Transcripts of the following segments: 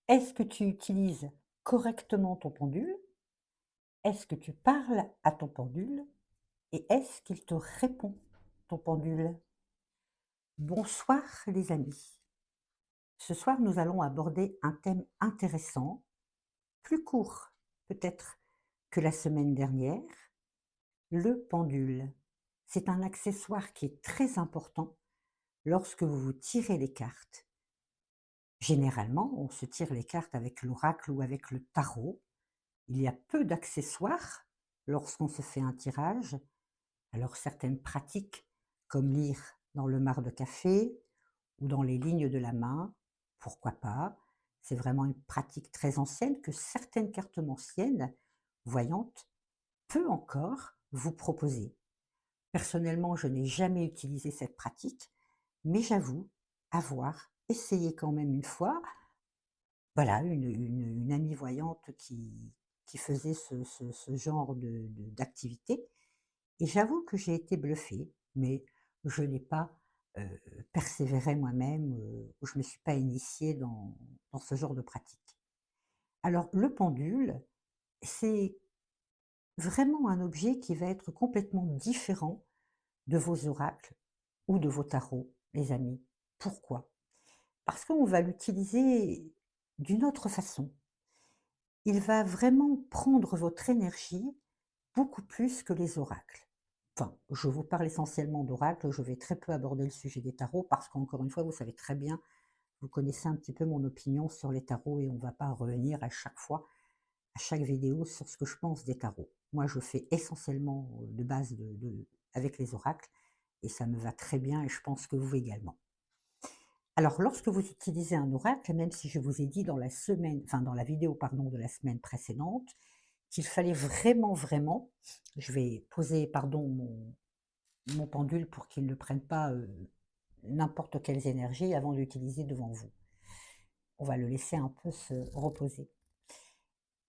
Est-ce que tu utilises correctement ton pendule? Est-ce que tu parles à ton pendule? Et est-ce qu'il te répond, ton pendule? Bonsoir les amis. Ce soir, nous allons aborder un thème intéressant, plus court peut-être que la semaine dernière, le pendule. C'est un accessoire qui est très important lorsque vous tirez les cartes. Généralement, on se tire les cartes avec l'oracle ou avec le tarot. Il y a peu d'accessoires lorsqu'on se fait un tirage. Alors certaines pratiques, comme lire dans le marc de café ou dans les lignes de la main, pourquoi pas? C'est vraiment une pratique très ancienne que certaines cartomanciennes voyantes peuvent encore vous proposer. Personnellement, je n'ai jamais utilisé cette pratique, mais j'avoue avoir essayé quand même une fois. Voilà, une amie voyante qui faisait ce genre d'activité et j'avoue que j'ai été bluffée, mais je n'ai pas, persévéré moi-même, je ne me suis pas initiée dans ce genre de pratique. Alors le pendule, c'est vraiment un objet qui va être complètement différent de vos oracles ou de vos tarots, les amis. Pourquoi? Parce qu'on va l'utiliser d'une autre façon. Il va vraiment prendre votre énergie beaucoup plus que les oracles. Enfin, je vous parle essentiellement d'oracles, je vais très peu aborder le sujet des tarots parce qu'encore une fois, vous savez très bien, vous connaissez un petit peu mon opinion sur les tarots et on ne va pas revenir à chaque fois, à chaque vidéo sur ce que je pense des tarots. Moi, je fais essentiellement de base avec les oracles et ça me va très bien et je pense que vous également. Alors, lorsque vous utilisez un oracle, même si je vous ai dit dans la semaine, enfin dans la vidéo pardon de la semaine précédente, qu'il fallait vraiment, je vais poser pardon mon pendule pour qu'il ne prenne pas n'importe quelles énergies avant d'utiliser devant vous. On va le laisser un peu se reposer.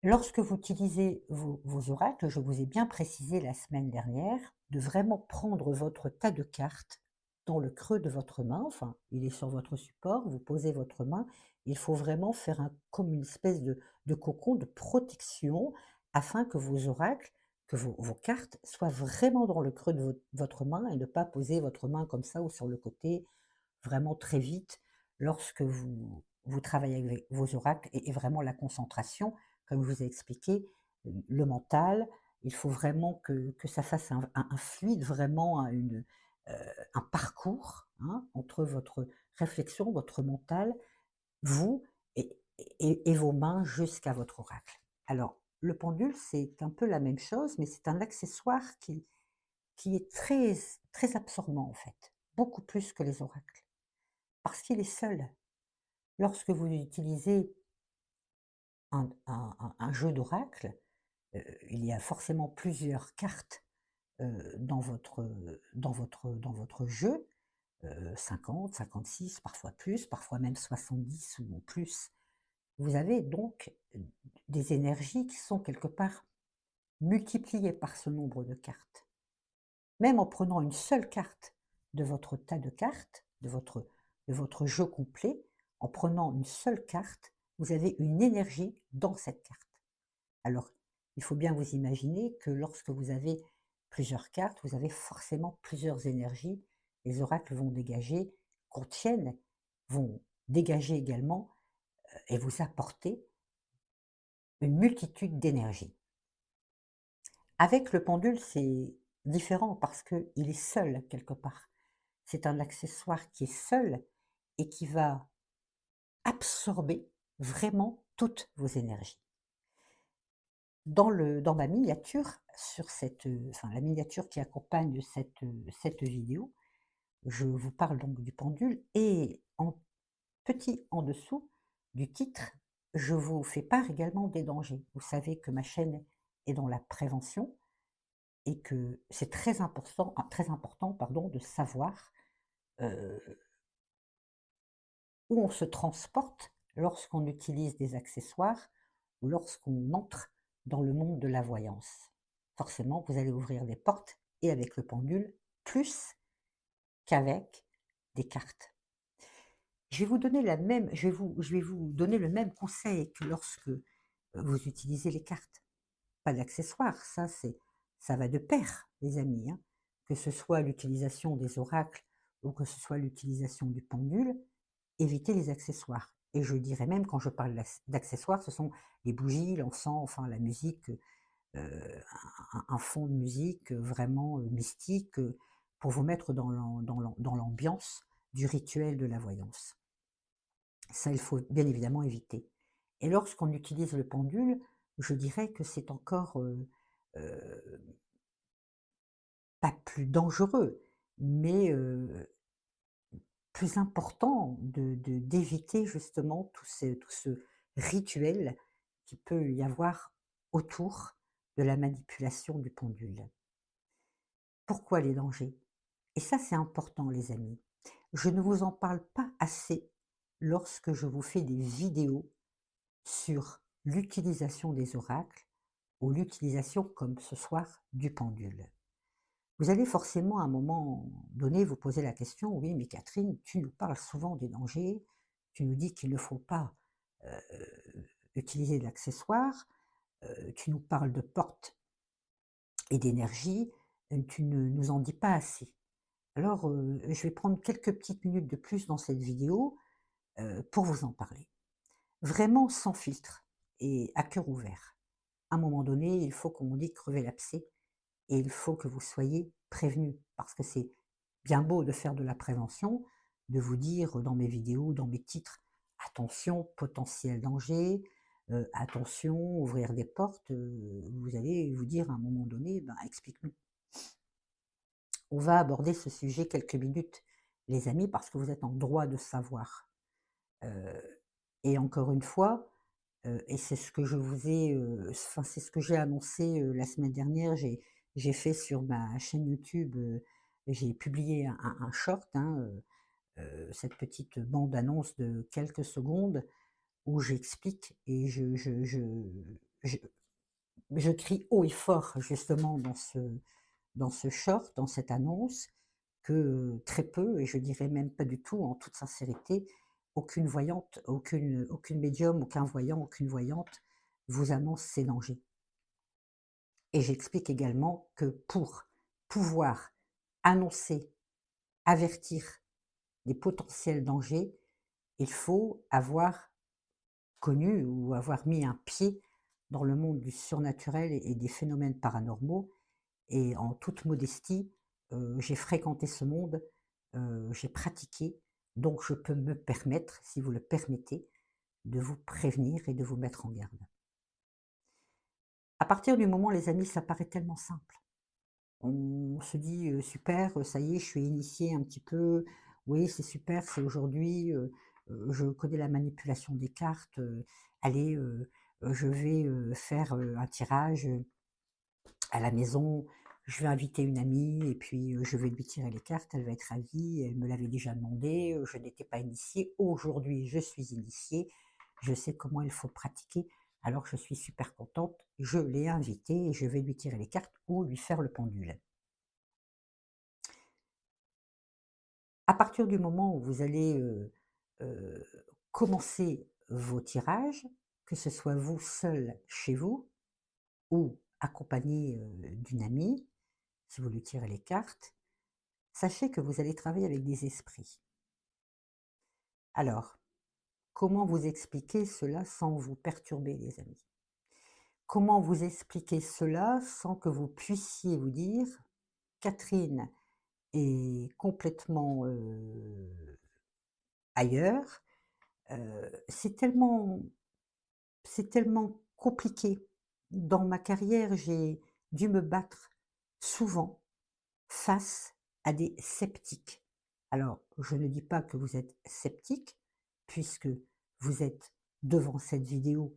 Lorsque vous utilisez vos oracles, je vous ai bien précisé la semaine dernière de vraiment prendre votre tas de cartes dans le creux de votre main, enfin, il est sur votre support, vous posez votre main, il faut vraiment faire comme une espèce de cocon de protection afin que vos oracles, que vos cartes soient vraiment dans le creux de votre main et ne pas poser votre main comme ça ou sur le côté vraiment très vite lorsque vous travaillez avec vos oracles et vraiment la concentration, comme je vous ai expliqué, le mental, il faut vraiment que ça fasse un fluide, vraiment un parcours hein, entre votre réflexion, votre mental, vous et vos mains jusqu'à votre oracle. Alors, le pendule, c'est un peu la même chose, mais c'est un accessoire qui est très absorbant en fait, beaucoup plus que les oracles. Parce qu'il est seul. Lorsque vous utilisez un jeu d'oracle, il y a forcément plusieurs cartes, dans votre jeu, 50, 56, parfois plus, parfois même 70 ou plus. Vous avez donc, des énergies qui sont quelque part multipliées par ce nombre de cartes. Même en prenant une seule carte de votre tas de cartes, de votre jeu complet, en prenant une seule carte, vous avez une énergie dans cette carte. Alors, il faut bien vous imaginer que lorsque vous avez plusieurs cartes, vous avez forcément plusieurs énergies. Les oracles vont dégager, contiennent, vont dégager également et vous apporter une multitude d'énergies. Avec le pendule, c'est différent parce qu'il est seul quelque part. C'est un accessoire qui est seul et qui va absorber vraiment toutes vos énergies. Dans ma miniature, sur enfin la miniature qui accompagne cette vidéo, je vous parle donc du pendule et en petit en dessous du titre, je vous fais part également des dangers. Vous savez que ma chaîne est dans la prévention et que c'est très important pardon, de savoir euh, où on se transporte lorsqu'on utilise des accessoires ou lorsqu'on entre dans le monde de la voyance. Forcément, vous allez ouvrir des portes et avec le pendule, plus qu'avec des cartes. Je vais vous donner la même je vais vous donner le même conseil que lorsque, vous utilisez les cartes. Pas d'accessoires, ça va de pair, les amis, hein. Que ce soit l'utilisation des oracles ou que ce soit l'utilisation du pendule, évitez les accessoires. Et je dirais même, quand je parle d'accessoires, ce sont les bougies, l'encens, enfin la musique, un fond de musique, vraiment, mystique, pour vous mettre dans l'ambiance du rituel de la voyance. Ça, il faut bien évidemment éviter. Et lorsqu'on utilise le pendule, je dirais que c'est encore, heu, pas plus dangereux, mais plus important d'éviter justement tout ce rituel qui peut y avoir autour de la manipulation du pendule. Pourquoi les dangers? Et ça, c'est important, les amis. Je ne vous en parle pas assez lorsque je vous fais des vidéos sur l'utilisation des oracles ou l'utilisation, comme ce soir, du pendule. Vous allez forcément à un moment donné vous poser la question: «Oui, mais Catherine, tu nous parles souvent des dangers, tu nous dis qu'il ne faut pas, utiliser d'accessoires, tu nous parles de portes et d'énergie, tu ne nous en dis pas assez». Alors, je vais prendre quelques petites minutes de plus dans cette vidéo, pour vous en parler. Vraiment sans filtre et à cœur ouvert. À un moment donné, il faut, comme on dit, crever l'abcès et il faut que vous soyez prévenus parce que c'est bien beau de faire de la prévention, de vous dire dans mes vidéos, dans mes titres: «Attention, potentiel danger, attention, ouvrir des portes», vous allez vous dire à un moment donné: «Ben, explique-nous». On va aborder ce sujet quelques minutes, les amis, parce que vous êtes en droit de savoir. Heu et encore une fois, et c'est ce que je vous ai, enfin, c'est ce que j'ai annoncé, la semaine dernière. J'ai fait sur ma chaîne YouTube, j'ai publié un short, hein, cette petite bande annonce de quelques secondes où j'explique et je je crie haut et fort justement dans ce short, dans cette annonce, que, très peu, et je dirais même pas du tout, en toute sincérité, aucune voyante, aucune médium, aucun voyant, aucune voyante vous annonce ces dangers. Et j'explique également que pour pouvoir annoncer, avertir des potentiels dangers, il faut avoir connu ou avoir mis un pied dans le monde du surnaturel et des phénomènes paranormaux. Et en toute modestie, j'ai fréquenté ce monde, j'ai pratiqué, donc je peux me permettre, si vous le permettez, de vous prévenir et de vous mettre en garde. À partir du moment, les amis, ça paraît tellement simple. On se dit: «Super, ça y est, je suis initié un petit peu. Oui, c'est super, c'est aujourd'hui, je connais la manipulation des cartes, allez, je vais, faire, un tirage, à la maison, je vais inviter une amie et puis, je vais lui tirer les cartes, elle va être ravie, elle me l'avait déjà demandé, je n'étais pas initiée. Aujourd'hui, je suis initiée, je sais comment il faut pratiquer, alors je suis super contente, je l'ai invitée et je vais lui tirer les cartes ou lui faire le pendule. À partir du moment où vous allez, heu, commencer vos tirages, que ce soit vous seul chez vous ou accompagné, d'une amie, si vous lui tirez les cartes, sachez que vous allez travailler avec des esprits. Alors, comment vous expliquer cela sans vous perturber, les amis? Comment vous expliquer cela sans que vous puissiez vous dire: «Catherine est complètement, ailleurs», c'est tellement compliqué. Dans ma carrière, j'ai dû me battre souvent face à des sceptiques. Alors, je ne dis pas que vous êtes sceptique, puisque vous êtes devant cette vidéo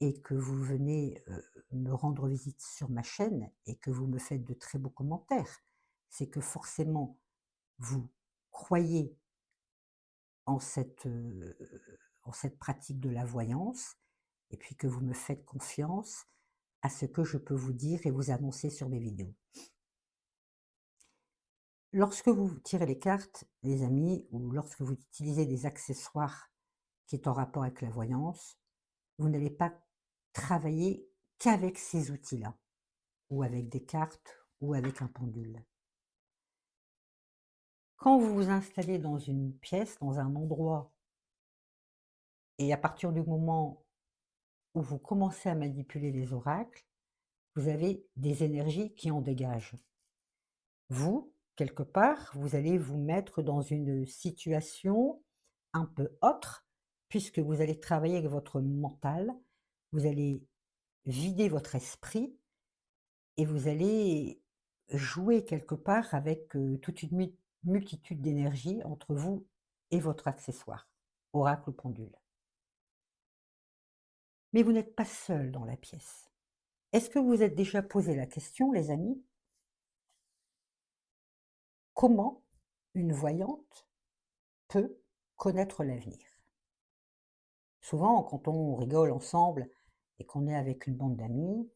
et que vous venez, me rendre visite sur ma chaîne et que vous me faites de très beaux commentaires. C'est que forcément, vous croyez en en cette pratique de la voyance et puis que vous me faites confiance à ce que je peux vous dire et vous annoncer sur mes vidéos. Lorsque vous tirez les cartes, les amis, ou lorsque vous utilisez des accessoires qui est en rapport avec la voyance, vous n'allez pas travailler qu'avec ces outils-là, ou avec des cartes, ou avec un pendule. Quand vous vous installez dans une pièce, dans un endroit, et à partir du moment où vous commencez à manipuler les oracles, vous avez des énergies qui en dégagent. Vous, quelque part, vous allez vous mettre dans une situation un peu autre, puisque vous allez travailler avec votre mental, vous allez vider votre esprit et vous allez jouer quelque part avec toute une multitude d'énergie entre vous et votre accessoire, oracle ou pendule. Mais vous n'êtes pas seul dans la pièce. Est-ce que vous vous êtes déjà posé la question, les amis, comment une voyante peut connaître l'avenir? Souvent, quand on rigole ensemble et qu'on est avec une bande d'amis,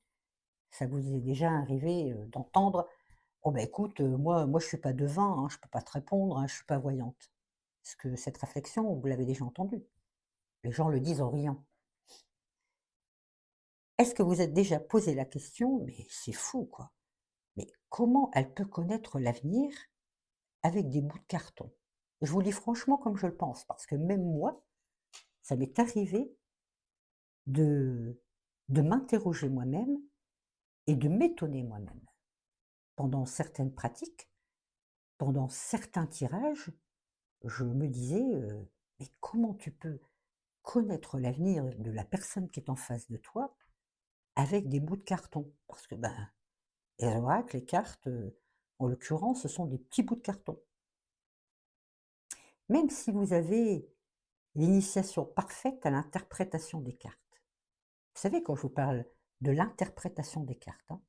ça vous est déjà arrivé d'entendre: «Oh ben écoute, moi je suis pas devin, hein, je peux pas te répondre, hein, je suis pas voyante». Est-ce que cette réflexion, vous l'avez déjà entendue? Les gens le disent en riant. Est-ce que vous êtes déjà posé la question: «Mais c'est fou quoi, mais comment elle peut connaître l'avenir avec des bouts de carton?» Je vous le dis franchement comme je le pense, parce que même moi, ça m'est arrivé de m'interroger moi-même et de m'étonner moi-même. Pendant certaines pratiques, pendant certains tirages, je me disais, «Mais comment tu peux connaître l'avenir de la personne qui est en face de toi avec des bouts de carton?» Parce que, ben, les oracles, les cartes, en l'occurrence, ce sont des petits bouts de carton. Même si vous avez l'initiation parfaite à l'interprétation des cartes. Vous savez, quand je vous parle de l'interprétation des cartes, hein,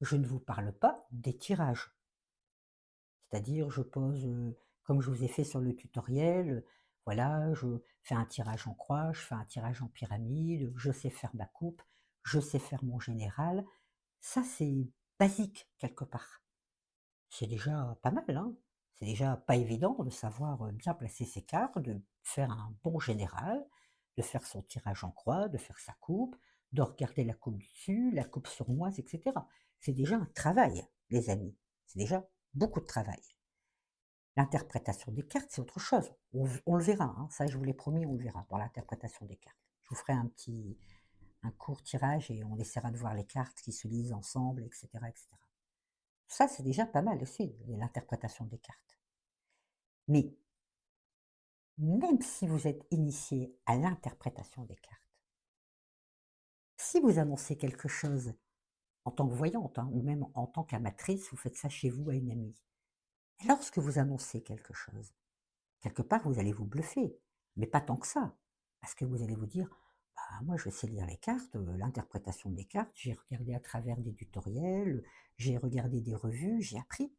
je ne vous parle pas des tirages. C'est-à-dire, je pose, comme je vous ai fait sur le tutoriel, voilà, je fais un tirage en croix, je fais un tirage en pyramide, je sais faire ma coupe, je sais faire mon général. Ça, c'est basique quelque part. C'est déjà pas mal, hein. C'est déjà pas évident de savoir, bien placer ses cartes, de faire un bon général, de faire son tirage en croix, de faire sa coupe, de regarder la coupe dessus, la coupe sournoise, et cetera. C'est déjà un travail, les amis. C'est déjà beaucoup de travail. L'interprétation des cartes, c'est autre chose. On le verra, hein, ça je vous l'ai promis, on le verra dans l'interprétation des cartes. Je vous ferai un court tirage et on essaiera de voir les cartes qui se lisent ensemble, etc., etc. Ça, c'est déjà pas mal aussi, l'interprétation des cartes. Mais même si vous êtes initié à l'interprétation des cartes, si vous annoncez quelque chose en tant que voyante, hein, ou même en tant qu'amatrice, vous faites ça chez vous à une amie. Lorsque vous annoncez quelque chose, quelque part, vous allez vous bluffer, mais pas tant que ça, parce que vous allez vous dire: «Bah, moi, je sais lire les cartes, l'interprétation des cartes, j'ai regardé à travers des tutoriels, j'ai regardé des revues, j'ai appris.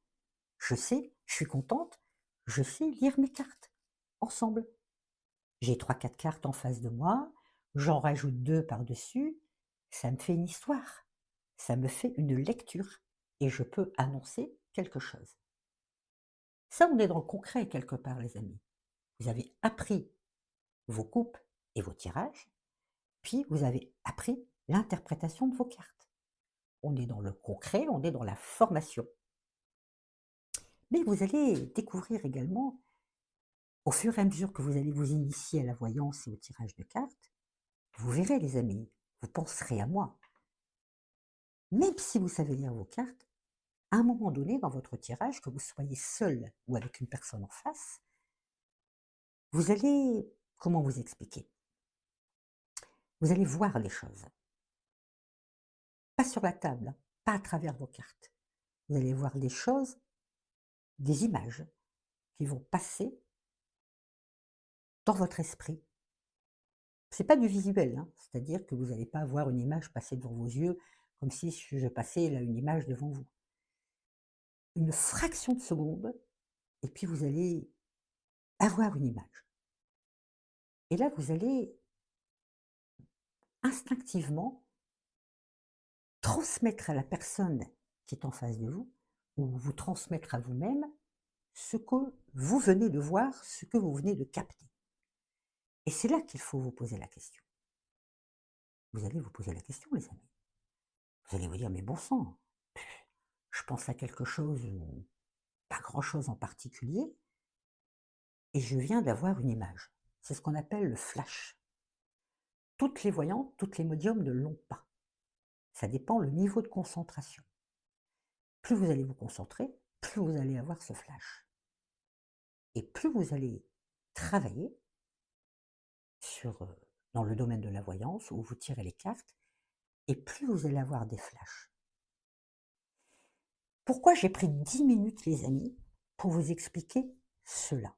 Je sais, je suis contente, je sais lire mes cartes, ensemble. J'ai trois quatre cartes en face de moi, j'en rajoute 2 par-dessus, ça me fait une histoire, ça me fait une lecture et je peux annoncer quelque chose». Ça, on est dans le concret quelque part, les amis. Vous avez appris vos coupes et vos tirages, puis vous avez appris l'interprétation de vos cartes. On est dans le concret, on est dans la formation. Mais vous allez découvrir également, au fur et à mesure que vous allez vous initier à la voyance et au tirage de cartes, vous verrez les amis, vous penserez à moi. Même si vous savez lire vos cartes, à un moment donné dans votre tirage, que vous soyez seul ou avec une personne en face, vous allez, comment vous expliquer? Vous allez voir les choses. Pas sur la table, hein, pas à travers vos cartes. Vous allez voir des choses, des images qui vont passer dans votre esprit. C'est pas du visuel, hein, c'est-à-dire que vous n'allez pas voir une image passer devant vos yeux comme si je passais là une image devant vous. Une fraction de seconde et puis vous allez avoir une image. Et là, vous allez instinctivement transmettre à la personne qui est en face de vous, ou vous transmettre à vous-même ce que vous venez de voir, ce que vous venez de capter. Et c'est là qu'il faut vous poser la question. Vous allez vous poser la question, les amis. Vous allez vous dire: «Mais bon sang, je pense à quelque chose, pas grand-chose en particulier et je viens d'avoir une image». C'est ce qu'on appelle le flash. Toutes les voyantes, toutes les médiums ne l'ont pas. Ça dépend le niveau de concentration. Plus vous allez vous concentrer, plus vous allez avoir ce flash. Et plus vous allez travailler sur, dans le domaine de la voyance, où vous tirez les cartes, et plus vous allez avoir des flashs. Pourquoi j'ai pris 10 minutes, les amis, pour vous expliquer cela?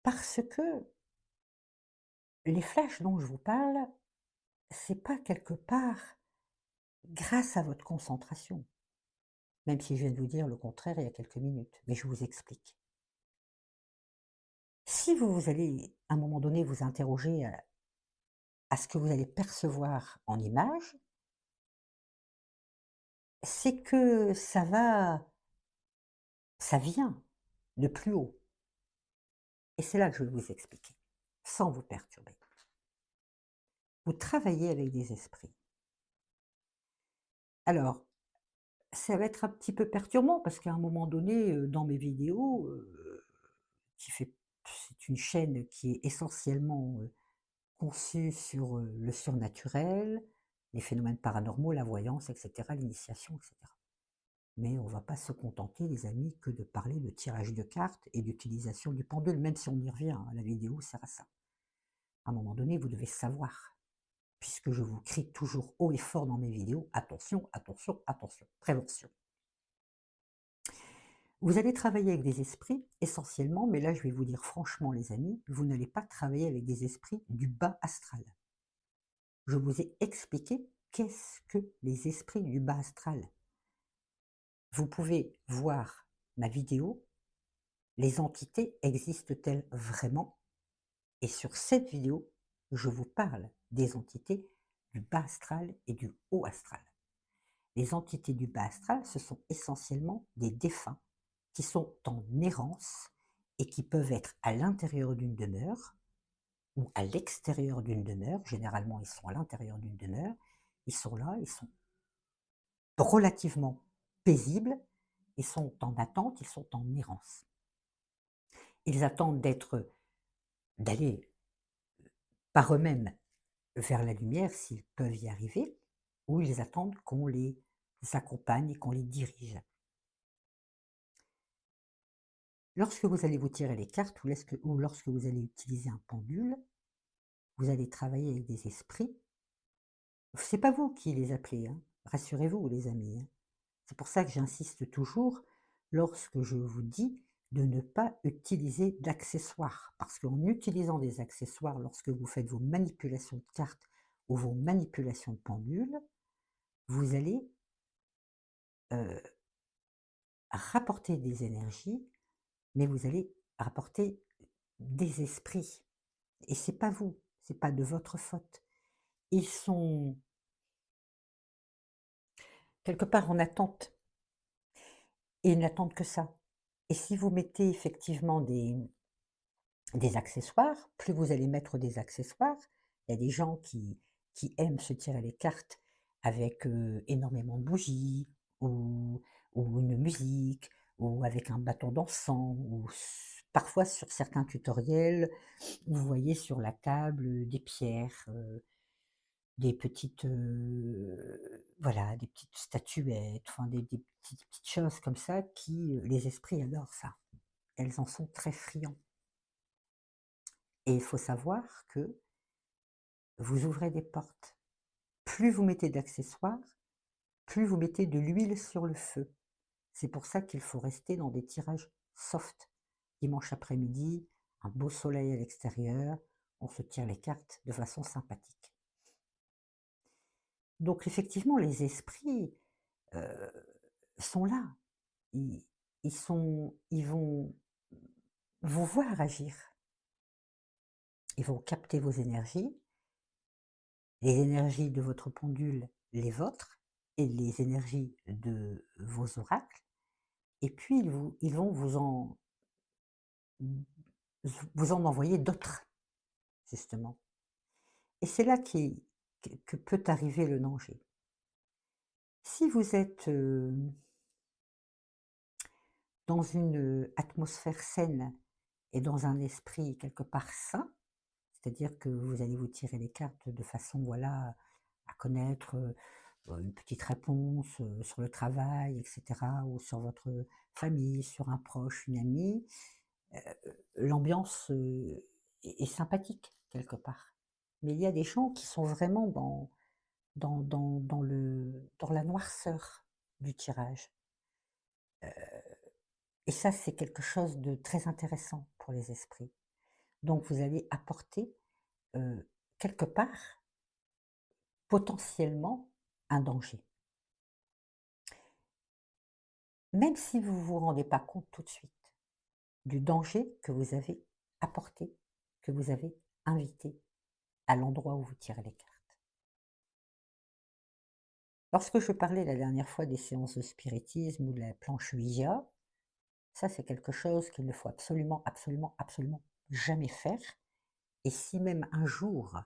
Parce que les flashs dont je vous parle, c'est pas quelque part grâce à votre concentration, même si je viens de vous dire le contraire il y a quelques minutes, mais je vous explique. Si vous allez, à un moment donné, vous interroger à ce que vous allez percevoir en images, c'est que ça vient de plus haut. Et c'est là que je vais vous expliquer, sans vous perturber. Vous travaillez avec des esprits. Alors, ça va être un petit peu perturbant parce qu'à un moment donné, dans mes vidéos, qui fait c'est une chaîne qui est essentiellement, conçue sur, le surnaturel, les phénomènes paranormaux, la voyance et cetera, l'initiation et cetera. Mais on ne va pas se contenter, les amis, que de parler de tirage de cartes et d'utilisation du pendule, même si on y revient, hein, la vidéo sert à ça. À un moment donné, vous devez savoir, puisque je vous crie toujours haut et fort dans mes vidéos, attention, attention, attention, prévention. Vous allez travailler avec des esprits essentiellement, mais là je vais vous dire franchement les amis, vous n'allez pas travailler avec des esprits du bas astral. Je vous ai expliqué qu'est-ce que les esprits du bas astral. Vous pouvez voir ma vidéo, les entités existent-elles vraiment? Et sur cette vidéo, je vous parle des entités du bas astral et du haut astral. Les entités du bas astral, ce sont essentiellement des défunts qui sont en errance et qui peuvent être à l'intérieur d'une demeure ou à l'extérieur d'une demeure. Généralement, ils sont à l'intérieur d'une demeure. Ils sont là, ils sont relativement paisibles, ils sont en attente, ils sont en errance. Ils attendent d'aller par eux-mêmes vers la lumière s'ils peuvent y arriver, ou ils attendent qu'on les accompagne et qu'on les dirige. Lorsque vous allez vous tirer les cartes ou lorsque vous allez utiliser un pendule, vous allez travailler avec des esprits. C'est pas vous qui les appelez, hein. Rassurez-vous les amis, hein. C'est pour ça que j'insiste toujours lorsque je vous dis de ne pas utiliser d'accessoires. Parce qu'en utilisant des accessoires, lorsque vous faites vos manipulations de cartes ou vos manipulations de pendules, vous allez rapporter des énergies, mais vous allez rapporter des esprits. Et c'est pas vous, c'est pas de votre faute. Ils sont quelque part en attente et ils n'attendent que ça. Et si vous mettez effectivement des accessoires, plus vous allez mettre des accessoires, il y a des gens qui aiment se tirer les cartes avec énormément de bougies ou une musique ou avec un bâton d'encens ou parfois sur certains tutoriels, vous voyez sur la table des pierres, des petites, voilà, des petites statuettes, enfin des petites choses comme ça qui, les esprits adorent ça. Elles en sont très friands et il faut savoir que vous ouvrez des portes. Plus vous mettez d'accessoires, plus vous mettez de l'huile sur le feu. C'est pour ça qu'il faut rester dans des tirages soft. Dimanche après-midi, un beau soleil à l'extérieur, on se tire les cartes de façon sympathique. Donc effectivement, les esprits, heu, sont là. Ils ils vont vous voir agir. Ils vont capter vos énergies, les énergies de votre pendule, les vôtres et les énergies de vos oracles et puis ils vont vous en envoyer d'autres, justement. Et c'est là que peut arriver le danger. Si vous êtes, dans une, atmosphère saine et dans un esprit quelque part sain, c'est-à-dire que vous allez vous tirer les cartes de façon, voilà, à connaître, une petite réponse, sur le travail et cetera, ou sur votre famille, sur un proche, une amie, heu, l'ambiance, est sympathique quelque part. Mais il y a des gens qui sont vraiment dans la noirceur du tirage, et ça, c'est quelque chose de très intéressant pour les esprits. Donc vous allez apporter, quelque part, potentiellement, un danger. Même si vous ne vous rendez pas compte tout de suite du danger que vous avez apporté, que vous avez invité à l'endroit où vous tirez les cartes. Lorsque je parlais la dernière fois des séances de spiritisme ou de la planche Ouija, ça c'est quelque chose qu'il ne faut absolument, absolument, absolument jamais faire. Et si même un jour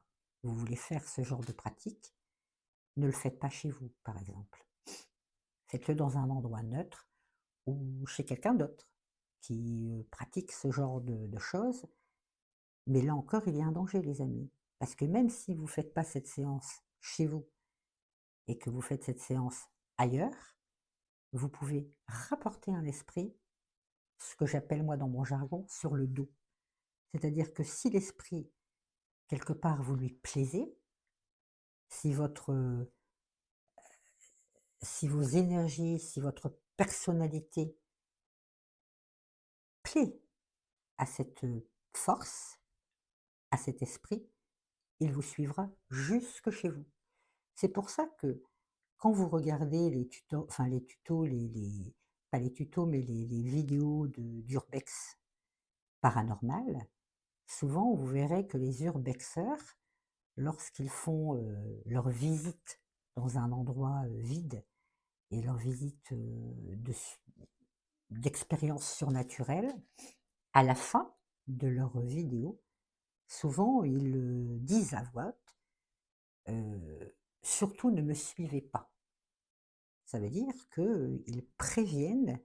vous voulez faire ce genre de pratique, ne le faites pas chez vous, par exemple. Faites-le dans un endroit neutre ou chez quelqu'un d'autre qui, pratique ce genre de choses. Mais là encore, il y a un danger, les amis. Parce que même si vous ne faites pas cette séance chez vous et que vous faites cette séance ailleurs, vous pouvez rapporter un esprit, ce que j'appelle moi dans mon jargon, sur le dos. C'est-à-dire que si l'esprit, quelque part, vous lui plaisez, si si vos énergies, si votre personnalité plaît à cette force, à cet esprit, il vous suivra jusque chez vous. C'est pour ça que quand vous regardez les tutos, enfin les tutos, pas les tutos, mais les vidéos d'urbex paranormal, souvent vous verrez que les urbexeurs, lorsqu'ils font leur visite dans un endroit vide et leur visite d'expérience surnaturelle, à la fin de leur vidéo, souvent ils disent à voix haute, surtout ne me suivez pas. Ça veut dire qu'ils préviennent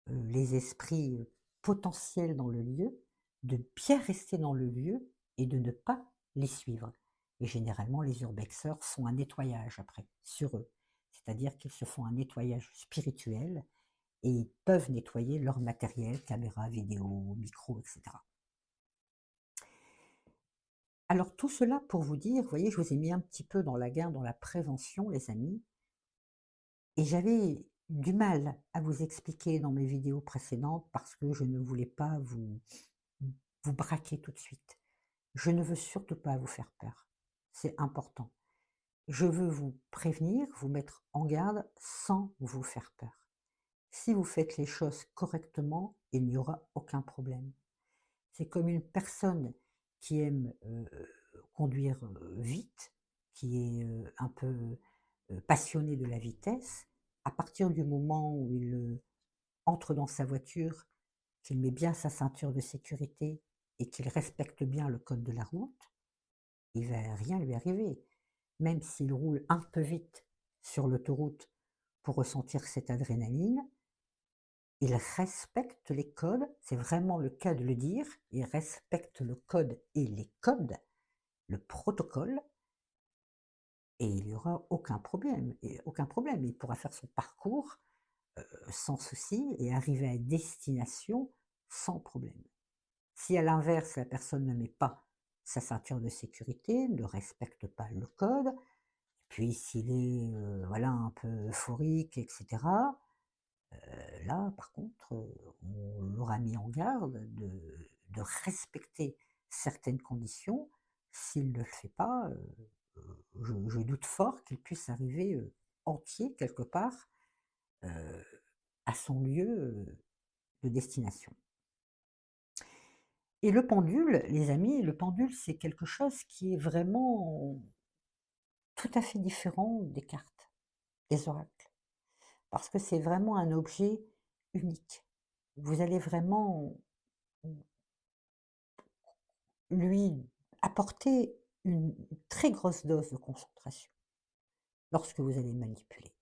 les esprits potentiels dans le lieu de bien rester dans le lieu et de ne pas les suivre. Et généralement, les urbexeurs font un nettoyage après sur eux. C'est-à-dire qu'ils se font un nettoyage spirituel et ils peuvent nettoyer leur matériel, caméra, vidéo, micro, etc. Alors tout cela pour vous dire, vous voyez, je vous ai mis un petit peu dans la guerre, dans la prévention, les amis, et j'avais du mal à vous expliquer dans mes vidéos précédentes parce que je ne voulais pas vous braquer tout de suite. Je ne veux surtout pas vous faire peur. C'est important. Je veux vous prévenir, vous mettre en garde sans vous faire peur. Si vous faites les choses correctement, il n'y aura aucun problème. C'est comme une personne qui aime conduire vite, qui est un peu passionné de la vitesse. À partir du moment où il entre dans sa voiture, qu'il met bien sa ceinture de sécurité et qu'il respecte bien le code de la route, il ne va rien lui arriver. Même s'il roule un peu vite sur l'autoroute pour ressentir cette adrénaline, il respecte les codes, c'est vraiment le cas de le dire, il respecte le code et les codes, le protocole, et il n'y aura aucun problème. Et aucun problème. Il pourra faire son parcours sans souci et arriver à destination sans problème. Si à l'inverse, la personne ne met pas sa ceinture de sécurité, ne respecte pas le code, puis s'il est voilà, un peu euphorique, etc., là, par contre, on l'aura mis en garde de respecter certaines conditions. S'il ne le fait pas, je doute fort qu'il puisse arriver entier quelque part euh, à son lieu de destination. Et le pendule, les amis, le pendule, c'est quelque chose qui est vraiment tout à fait différent des cartes, des oracles. Parce que c'est vraiment un objet unique. Vous allez vraiment lui apporter une très grosse dose de concentration lorsque vous allez manipuler.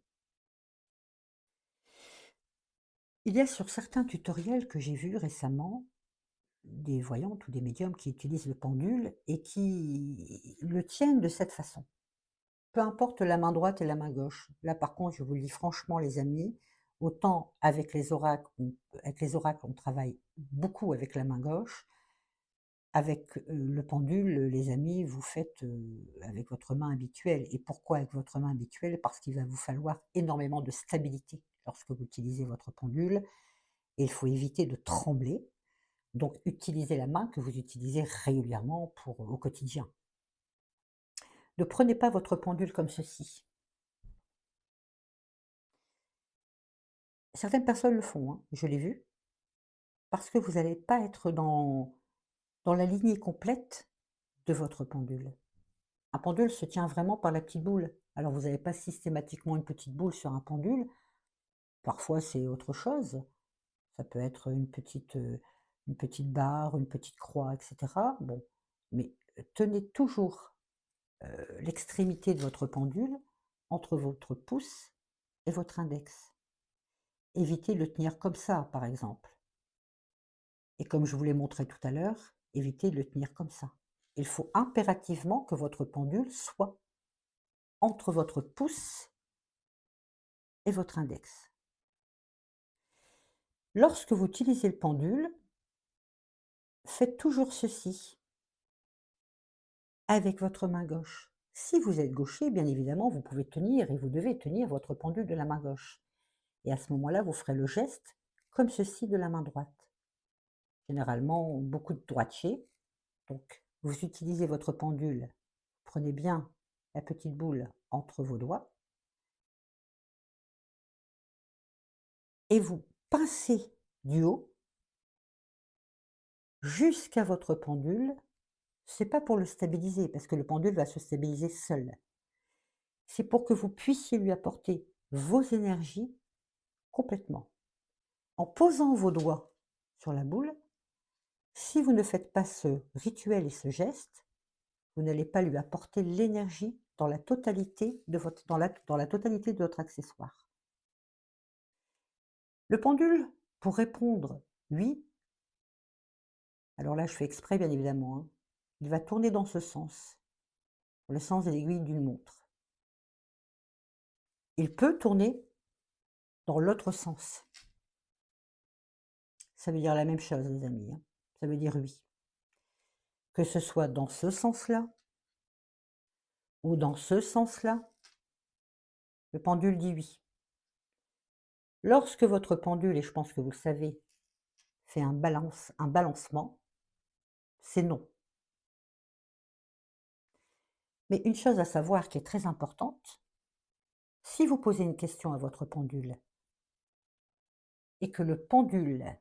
Il y a sur certains tutoriels que j'ai vus récemment, des voyantes ou des médiums qui utilisent le pendule et qui le tiennent de cette façon. Peu importe la main droite et la main gauche. Là, par contre, je vous le dis franchement, les amis, autant avec les oracles, on travaille beaucoup avec la main gauche. Avec, le pendule, les amis, vous faites, avec votre main habituelle. Et pourquoi avec votre main habituelle? Parce qu'il va vous falloir énormément de stabilité lorsque vous utilisez votre pendule et il faut éviter de trembler. Donc utilisez la main que vous utilisez régulièrement au quotidien. Ne prenez pas votre pendule comme ceci. Certaines personnes le font, hein, je l'ai vu, parce que vous n'allez pas être dans la lignée complète de votre pendule. Un pendule se tient vraiment par la petite boule. Alors vous n'avez pas systématiquement une petite boule sur un pendule, parfois c'est autre chose. Ça peut être une petite barre, une petite croix, et cetera. Bon, mais tenez toujours, l'extrémité de votre pendule entre votre pouce et votre index. Évitez de le tenir comme ça, par exemple. Et comme je vous l'ai montré tout à l'heure, évitez de le tenir comme ça. Il faut impérativement que votre pendule soit entre votre pouce et votre index. Lorsque vous utilisez le pendule, faites toujours ceci avec votre main gauche. Si vous êtes gaucher, bien évidemment, vous pouvez tenir et vous devez tenir votre pendule de la main gauche. Et à ce moment-là, vous ferez le geste comme ceci de la main droite. Généralement, beaucoup de droitiers. Donc, vous utilisez votre pendule, prenez bien la petite boule entre vos doigts et vous pincez du haut jusqu'à votre pendule. C'est pas pour le stabiliser, parce que le pendule va se stabiliser seul. C'est pour que vous puissiez lui apporter vos énergies complètement. En posant vos doigts sur la boule, si vous ne faites pas ce rituel et ce geste, vous n'allez pas lui apporter l'énergie dans la totalité de votre accessoire. Le pendule, pour répondre oui, alors là je fais exprès bien évidemment, hein, il va tourner dans ce sens, le sens de l'aiguille d'une montre. Il peut tourner dans l'autre sens. Ça veut dire la même chose, les amis, hein. Ça veut dire oui. Que ce soit dans ce sens-là ou dans ce sens-là, le pendule dit oui. Lorsque votre pendule, et je pense que vous le savez, fait un balancement, c'est non. Mais une chose à savoir qui est très importante, si vous posez une question à votre pendule et que le pendule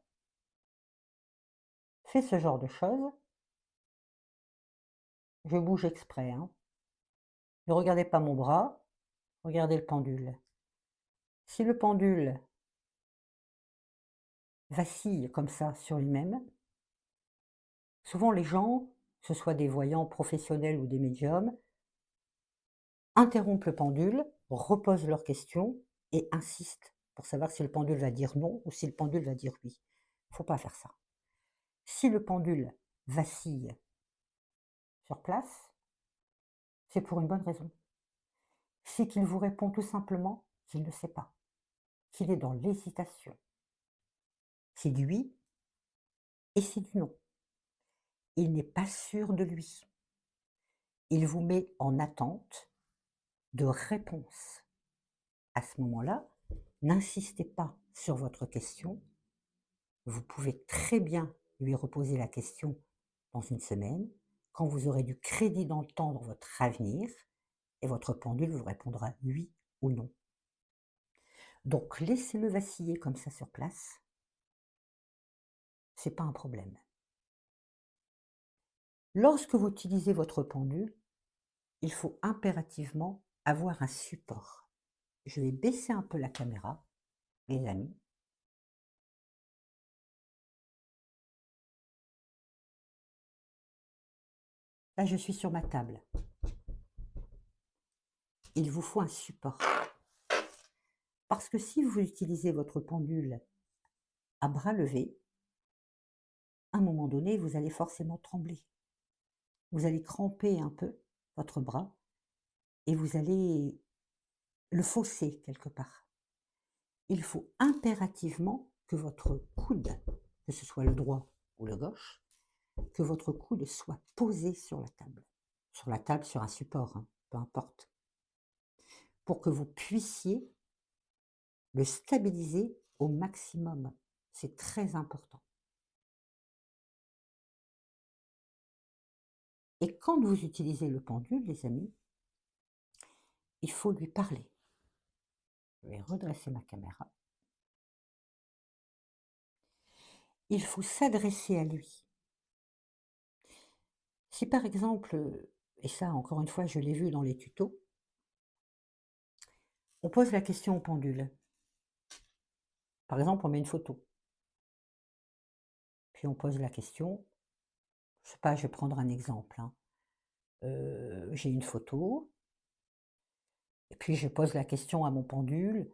fait ce genre de choses, je bouge exprès, hein. Ne regardez pas mon bras, regardez le pendule. Si le pendule vacille comme ça sur lui-même, souvent les gens, que ce soit des voyants professionnels ou des médiums, interrompent le pendule, reposent leurs questions et insistent pour savoir si le pendule va dire non ou si le pendule va dire oui. Il ne faut pas faire ça. Si le pendule vacille sur place, c'est pour une bonne raison. C'est qu'il vous répond tout simplement qu'il ne sait pas, qu'il est dans l'hésitation. C'est du oui et c'est du non. Il n'est pas sûr de lui. Il vous met en attente de réponse. À ce moment-là, n'insistez pas sur votre question. Vous pouvez très bien lui reposer la question dans une semaine, quand vous aurez du crédit dans le temps dans votre avenir, et votre pendule vous répondra oui ou non. Donc laissez-le vaciller comme ça sur place, c'est pas un problème. Lorsque vous utilisez votre pendule, il faut impérativement avoir un support. Je vais baisser un peu la caméra, les amis. Là, je suis sur ma table. Il vous faut un support. Parce que si vous utilisez votre pendule à bras levés, à un moment donné, vous allez forcément trembler. Vous allez cramper un peu votre bras et vous allez le fausser quelque part. Il faut impérativement que votre coude, que ce soit le droit ou le gauche, que votre coude soit posé sur la table. Sur la table, sur un support, hein, peu importe. Pour que vous puissiez le stabiliser au maximum. C'est très important. Et quand vous utilisez le pendule, les amis, il faut lui parler. Je vais redresser ma caméra. Il faut s'adresser à lui. Si par exemple, et ça encore une fois je l'ai vu dans les tutos, on pose la question au pendule. Par exemple, on met une photo. Puis on pose la question, je sais pas, je vais prendre un exemple, hein. J'ai une photo, et puis je pose la question à mon pendule,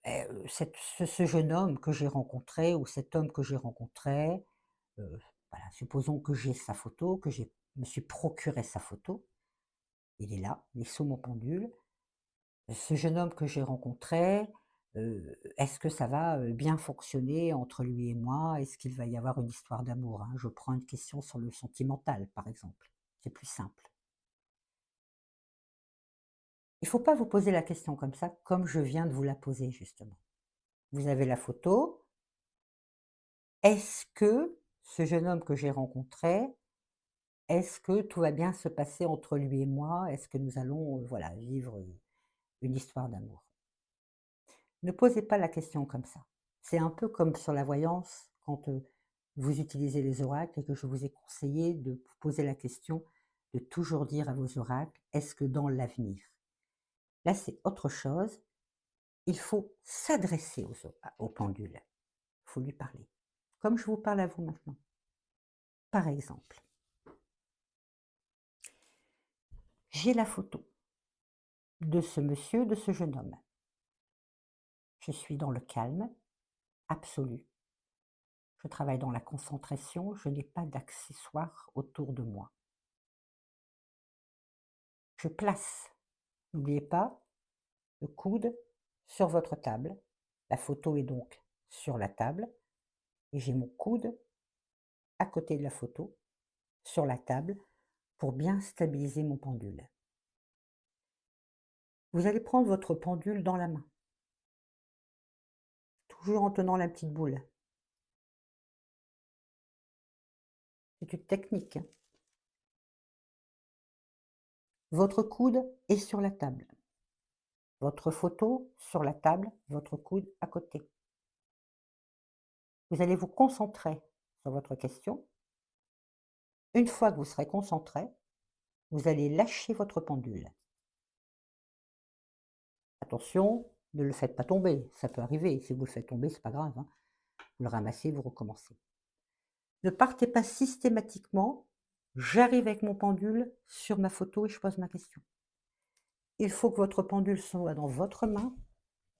ce jeune homme que j'ai rencontré ou cet homme que j'ai rencontré, voilà, supposons que j'ai sa photo, que je me suis procuré sa photo. Il est là, il est sous mon pendule. Ce jeune homme que j'ai rencontré, est-ce que ça va, bien fonctionner entre lui et moi? Est-ce qu'il va y avoir une histoire d'amour, hein? Je prends une question sur le sentimental, par exemple. C'est plus simple. Il ne faut pas vous poser la question comme ça, comme je viens de vous la poser justement. Vous avez la photo. Est-ce que ce jeune homme que j'ai rencontré, est-ce que tout va bien se passer entre lui et moi? Est-ce que nous allons, voilà, vivre, une histoire d'amour? Ne posez pas la question comme ça. C'est un peu comme sur la voyance, quand, vous utilisez les oracles et que je vous ai conseillé de vous poser la question, de toujours dire à vos oracles: «Est-ce que dans l'avenir?» Là, c'est autre chose. Il faut s'adresser au pendule. Il faut lui parler, comme je vous parle à vous maintenant. Par exemple, j'ai la photo de ce monsieur, de ce jeune homme. Je suis dans le calme absolu. Je travaille dans la concentration, je n'ai pas d'accessoires autour de moi. Je place, n'oubliez pas, le coude sur votre table. La photo est donc sur la table et j'ai mon coude à côté de la photo, sur la table, pour bien stabiliser mon pendule. Vous allez prendre votre pendule dans la main, toujours en tenant la petite boule. C'est une technique, hein. Votre coude est sur la table. Votre photo sur la table, votre coude à côté. Vous allez vous concentrer sur votre question. Une fois que vous serez concentré, vous allez lâcher votre pendule. Attention, ne le faites pas tomber, ça peut arriver. Si vous le faites tomber, c'est pas grave, hein. Vous le ramassez, vous recommencez. Ne partez pas systématiquement. J'arrive avec mon pendule sur ma photo et je pose ma question. Il faut que votre pendule soit dans votre main,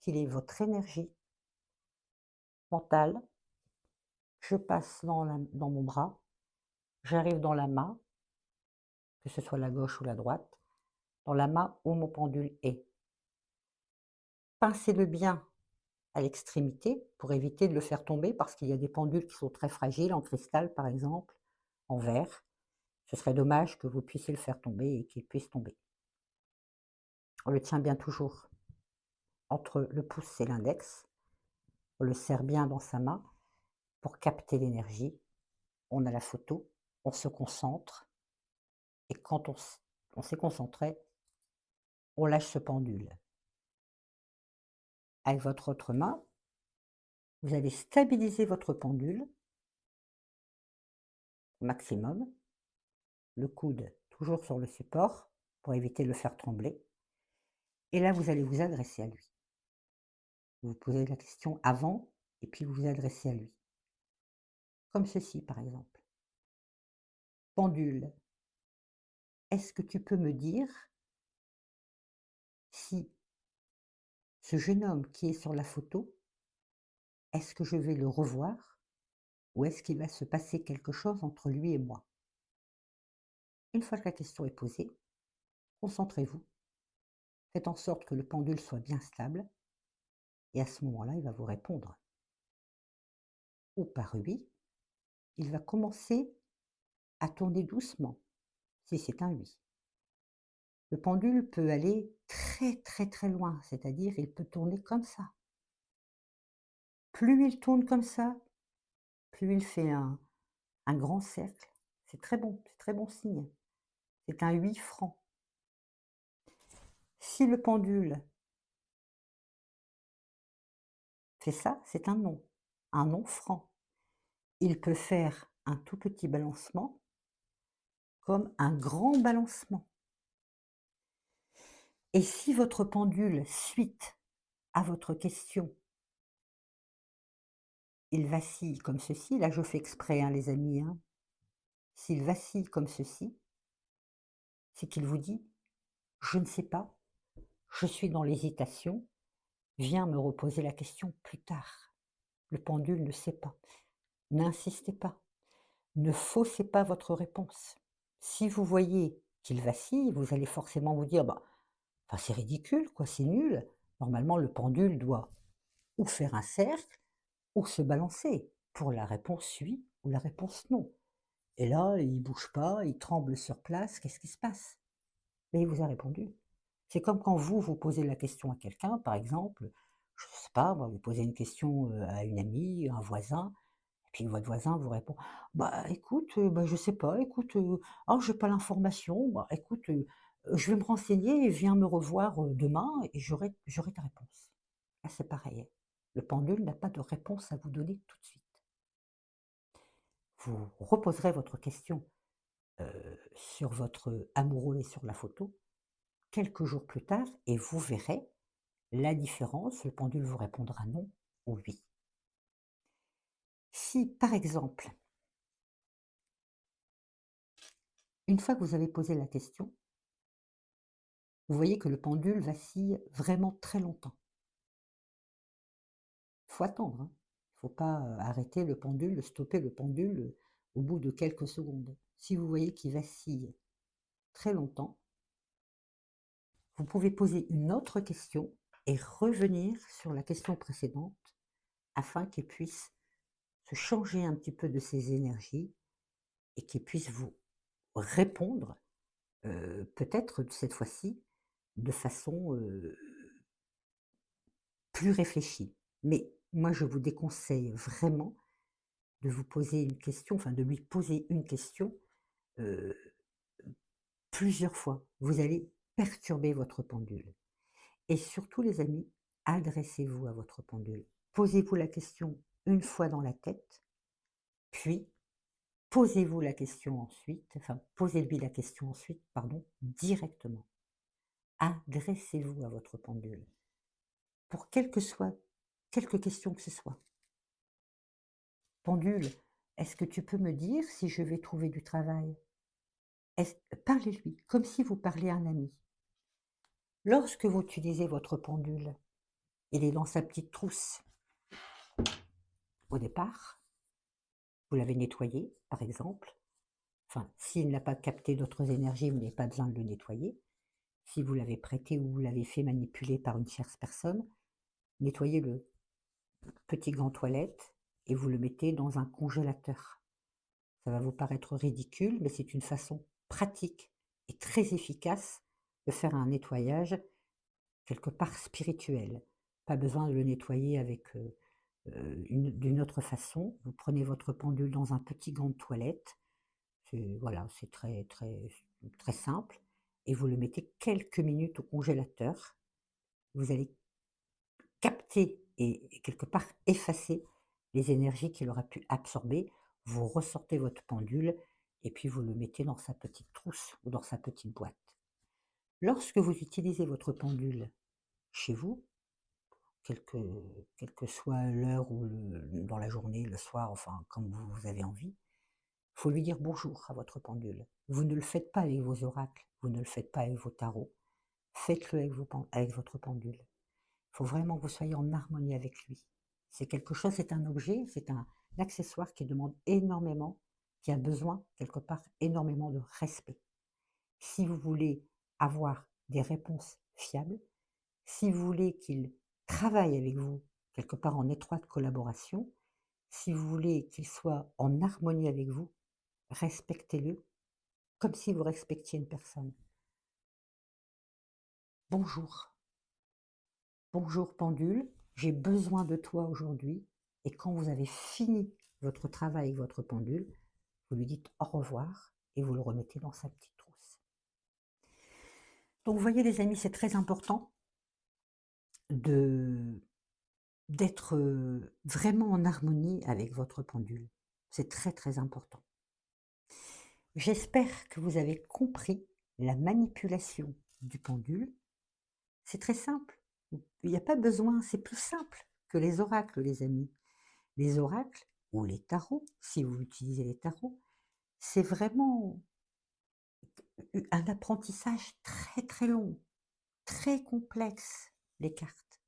qu'il ait votre énergie mentale. Je passe dans mon bras, j'arrive dans la main, que ce soit la gauche ou la droite, dans la main où mon pendule est. Pincez-le bien à l'extrémité pour éviter de le faire tomber parce qu'il y a des pendules qui sont très fragiles, en cristal par exemple, en verre. Ce serait dommage que vous puissiez le faire tomber et qu'il puisse tomber. On le tient bien toujours entre le pouce et l'index. On le serre bien dans sa main pour capter l'énergie. On a la photo, on se concentre et quand on s'est concentré, on lâche ce pendule. Avec votre autre main, vous allez stabiliser votre pendule au maximum. Le coude toujours sur le support pour éviter de le faire trembler. Et là, vous allez vous adresser à lui. Vous posez la question avant et puis vous vous adressez à lui. Comme ceci, par exemple. Pendule, est-ce que tu peux me dire si ce jeune homme qui est sur la photo, est-ce que je vais le revoir ou est-ce qu'il va se passer quelque chose entre lui et moi? Une fois que la question est posée, concentrez-vous, faites en sorte que le pendule soit bien stable et à ce moment-là, il va vous répondre ou par oui, il va commencer à tourner doucement si c'est un oui. Le pendule peut aller très, très, très loin, c'est-à-dire il peut tourner comme ça. Plus il tourne comme ça, plus il fait un grand cercle. C'est très bon signe. C'est un 8 franc. Si le pendule fait ça, c'est un non franc. Il peut faire un tout petit balancement comme un grand balancement. Et si votre pendule, suite à votre question, il vacille comme ceci, là je fais exprès, hein, les amis, hein. S'il vacille comme ceci, c'est qu'il vous dit: «Je ne sais pas, je suis dans l'hésitation, viens me reposer la question plus tard». Le pendule ne sait pas. N'insistez pas. Ne faussez pas votre réponse. Si vous voyez qu'il vacille, vous allez forcément vous dire: «Bah, enfin, c'est ridicule quoi, c'est nul. Normalement le pendule doit ou faire un cercle ou se balancer pour la réponse oui ou la réponse non». Et là, il bouge pas, il tremble sur place, qu'est-ce qui se passe? Mais il vous a répondu. C'est comme quand vous, vous posez la question à quelqu'un, par exemple, je sais pas moi, vous posez une question, à une amie, un voisin, et puis votre voisin vous répond: «Bah écoute, bah je sais pas, écoute, ah j'ai pas l'information, bah écoute, je vais me renseigner et viens me revoir, demain et j'aurai ta réponse». Là c'est pareil. Le pendule n'a pas de réponse à vous donner tout de suite. Vous reposerez votre question, sur votre amoureux et sur la photo quelques jours plus tard et vous verrez la différence, le pendule vous répondra non ou oui. Si, par exemple, une fois que vous avez posé la question, vous voyez que le pendule vacille vraiment très longtemps. Il faut attendre, hein. Il ne faut pas arrêter le pendule, stopper le pendule au bout de quelques secondes. Si vous voyez qu'il vacille très longtemps, vous pouvez poser une autre question et revenir sur la question précédente afin qu'il puisse se changer un petit peu de ses énergies et qu'il puisse vous répondre, peut-être cette fois-ci de façon, plus réfléchie. Mais moi, je vous déconseille vraiment de vous poser une question, enfin de lui poser une question, heu, plusieurs fois. Vous allez perturber votre pendule et surtout les amis, adressez-vous à votre pendule. Posez-vous la question une fois dans la tête, puis posez-vous la question ensuite, enfin posez-lui la question ensuite, pardon, directement. Adressez-vous à votre pendule pour quelque question que ce soit. Pendule, est-ce que tu peux me dire si je vais trouver du travail? Parlez-lui comme si vous parliez à un ami. Lorsque vous utilisez votre pendule, il est dans sa petite trousse au départ, vous l'avez nettoyé par exemple, enfin s'il n'a pas capté d'autres énergies, vous n'avez pas besoin de le nettoyer. Si vous l'avez prêté ou vous l'avez fait manipuler par une tierce personne, nettoyez le petit gant toilette et vous le mettez dans un congélateur. Ça va vous paraître ridicule, mais c'est une façon pratique et très efficace de faire un nettoyage quelque part spirituel. Pas besoin de le nettoyer avec d'une autre façon. Vous prenez votre pendule dans un petit gant de toilette, voilà, c'est très, très, très simple, et vous le mettez quelques minutes au congélateur. Vous allez capter et quelque part effacer les énergies qu'il aurait pu absorber. Vous ressortez votre pendule et puis vous le mettez dans sa petite trousse ou dans sa petite boîte. Lorsque vous utilisez votre pendule chez vous, quelle que, quelle que soit l'heure ou dans la journée, le soir, enfin comme vous avez envie, Il faut lui dire bonjour à votre pendule. Vous ne le faites pas avec vos oracles, vous ne le faites pas avec vos tarots. Faites-le avec votre pendule. Il faut vraiment que vous soyez en harmonie avec lui. C'est quelque chose, c'est un objet, c'est un accessoire qui demande énormément, qui a besoin, quelque part, énormément de respect. Si vous voulez avoir des réponses fiables, si vous voulez qu'il travaille avec vous, quelque part en étroite collaboration, si vous voulez qu'il soit en harmonie avec vous, respectez-le comme si vous respectiez une personne. Bonjour, bonjour pendule, j'ai besoin de toi aujourd'hui. Et quand vous avez fini votre travail avec votre pendule, vous lui dites au revoir et vous le remettez dans sa petite trousse. Donc vous voyez les amis, c'est très important d'être vraiment en harmonie avec votre pendule. C'est très très important. J'espère que vous avez compris la manipulation du pendule. C'est très simple. Il n'y a pas besoin, c'est plus simple que les oracles, les amis. Les oracles, ou les tarots, si vous utilisez les tarots, c'est vraiment un apprentissage très très long, très complexe, les cartes.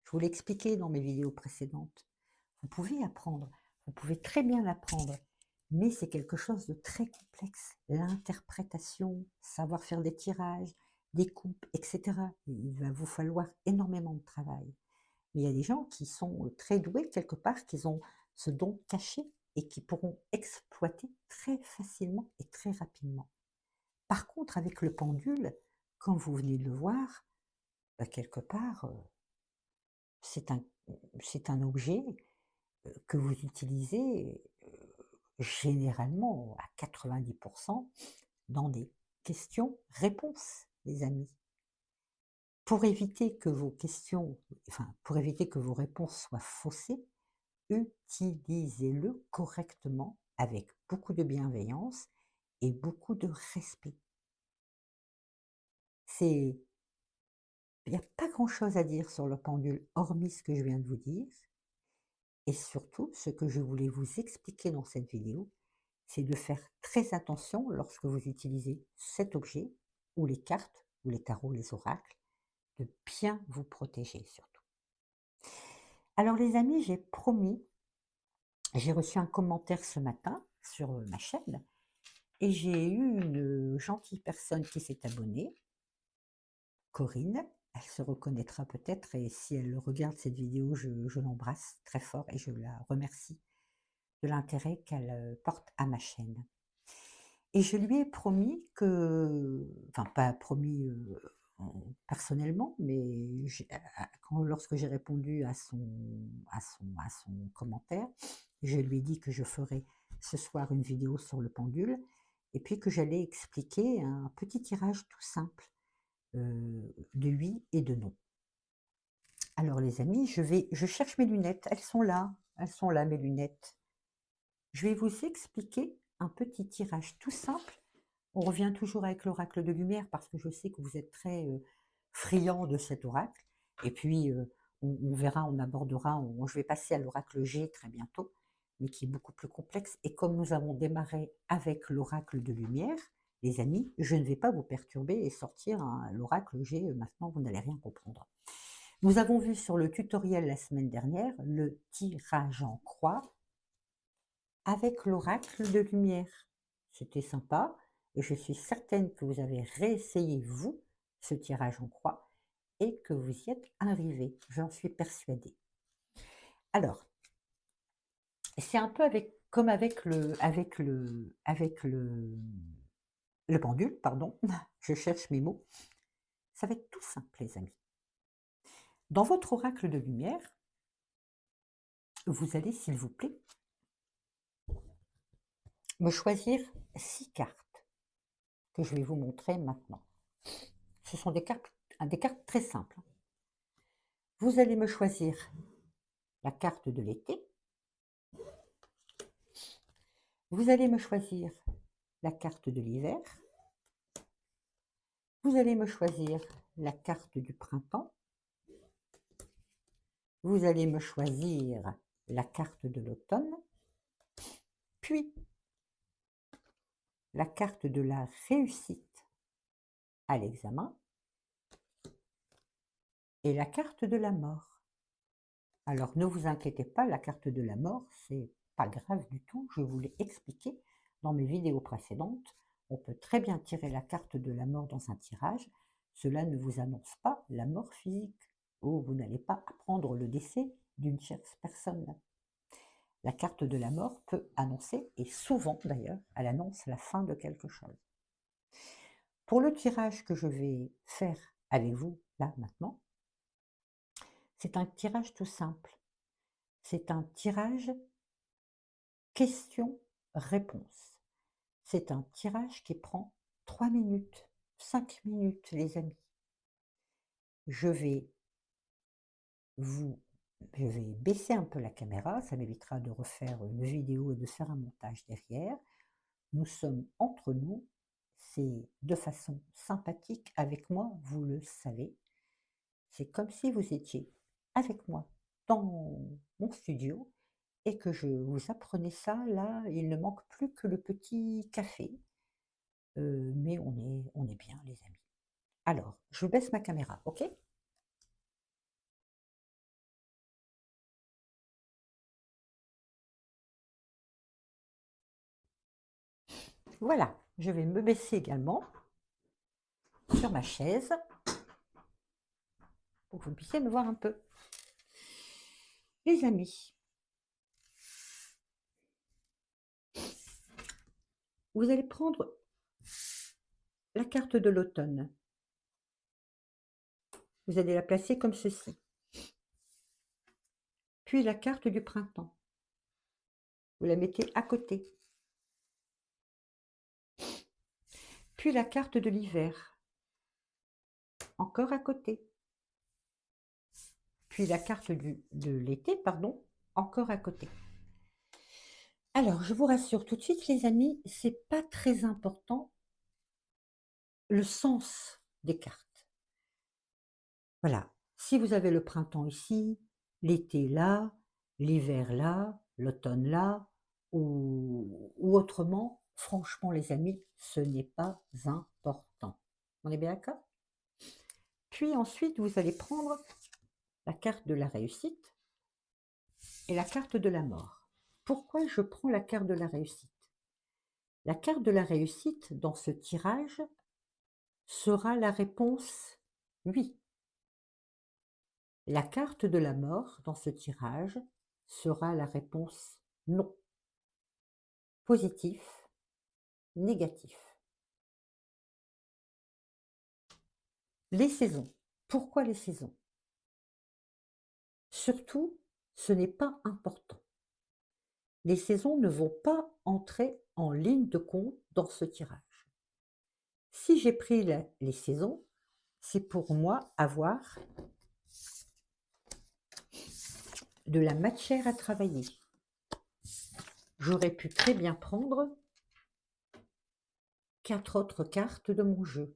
Je vous l'ai expliqué dans mes vidéos précédentes. Vous pouvez apprendre, vous pouvez très bien l'apprendre, mais c'est quelque chose de très complexe. L'interprétation, savoir faire des tirages, des coupes, etc. Il va vous falloir énormément de travail. Mais il y a des gens qui sont très doués quelque part, qui ont ce don caché et qui pourront exploiter très facilement et très rapidement. Par contre, avec le pendule, quand vous venez de le voir, quelque part, c'est un objet que vous utilisez généralement à 90% dans des questions-réponses, les amis. Pour éviter que vos questions, pour éviter que vos réponses soient faussées, utilisez-le correctement avec beaucoup de bienveillance et beaucoup de respect. Il n'y a pas grand-chose à dire sur le pendule, hormis ce que je viens de vous dire. Et surtout, ce que je voulais vous expliquer dans cette vidéo, c'est de faire très attention lorsque vous utilisez cet objet, ou les cartes, ou les tarots, les oracles, de bien vous protéger surtout. Alors les amis, j'ai promis, j'ai reçu un commentaire ce matin sur ma chaîne, et j'ai eu une gentille personne qui s'est abonnée, Corinne. Elle se reconnaîtra peut-être, et si elle regarde cette vidéo, je l'embrasse très fort et je la remercie de l'intérêt qu'elle porte à ma chaîne. Et je lui ai promis que, enfin pas promis personnellement, mais lorsque j'ai répondu à son commentaire, je lui ai dit que je ferais ce soir une vidéo sur le pendule, et puis que j'allais expliquer un petit tirage tout simple de oui et de non. Alors les amis, je cherche mes lunettes, elles sont là mes lunettes. Je vais vous expliquer un petit tirage tout simple. On revient toujours avec l'oracle de lumière parce que je sais que vous êtes très friand de cet oracle. Et puis, on verra, on abordera, je vais passer à l'oracle G très bientôt, mais qui est beaucoup plus complexe. Et comme nous avons démarré avec l'oracle de lumière, les amis, je ne vais pas vous perturber et sortir l'oracle G. Maintenant, vous n'allez rien comprendre. Nous avons vu sur le tutoriel la semaine dernière le tirage en croix avec l'oracle de lumière. C'était sympa et je suis certaine que vous avez réessayé, vous, ce tirage en croix et que vous y êtes arrivé. J'en suis persuadée. Alors, c'est un peu comme avec le pendule, pardon. Je cherche mes mots. Ça va être tout simple, les amis. Dans votre oracle de lumière, vous allez, s'il vous plaît, me choisir 6 cartes que je vais vous montrer maintenant. Ce sont des cartes très simples. Vous allez me choisir la carte de l'été. Vous allez me choisir la carte de l'hiver. Vous allez me choisir la carte du printemps. Vous allez me choisir la carte de l'automne. Puis, la carte de la réussite à l'examen et la carte de la mort. Alors ne vous inquiétez pas, la carte de la mort, c'est pas grave du tout, je vous l'ai expliqué dans mes vidéos précédentes. On peut très bien tirer la carte de la mort dans un tirage. Cela ne vous annonce pas la mort physique, ou vous n'allez pas apprendre le décès d'une chère personne. La carte de la mort peut annoncer, et souvent d'ailleurs, elle annonce la fin de quelque chose. Pour le tirage que je vais faire avec vous, là, maintenant, c'est un tirage tout simple. C'est un tirage question-réponse. C'est un tirage qui prend 3 minutes, 5 minutes, les amis. Je vais baisser un peu la caméra, ça m'évitera de refaire une vidéo et de faire un montage derrière. Nous sommes entre nous, c'est de façon sympathique avec moi, vous le savez. C'est comme si vous étiez avec moi dans mon studio et que je vous apprenais ça. Là, il ne manque plus que le petit café, mais on est bien, les amis. Alors, je baisse ma caméra, ok? Voilà, je vais me baisser également sur ma chaise pour que vous puissiez me voir un peu. Les amis, vous allez prendre la carte de l'automne. Vous allez la placer comme ceci. Puis la carte du printemps. Vous la mettez à côté. Puis la carte de l'hiver. Encore à côté. Puis la carte de l'été, pardon, encore à côté. Alors, je vous rassure tout de suite, les amis, c'est pas très important le sens des cartes. Voilà, si vous avez le printemps ici, l'été là, l'hiver là, l'automne là, ou autrement, franchement, les amis, ce n'est pas important. On est bien d'accord? Puis ensuite, vous allez prendre la carte de la réussite et la carte de la mort. Pourquoi je prends la carte de la réussite? La carte de la réussite, dans ce tirage, sera la réponse oui. La carte de la mort, dans ce tirage, sera la réponse non. Positif, négatif. Les saisons. Pourquoi les saisons? Surtout, ce n'est pas important. Les saisons ne vont pas entrer en ligne de compte dans ce tirage. Si j'ai pris les saisons, c'est pour moi avoir de la matière à travailler. J'aurais pu très bien prendre 4 autres cartes de mon jeu,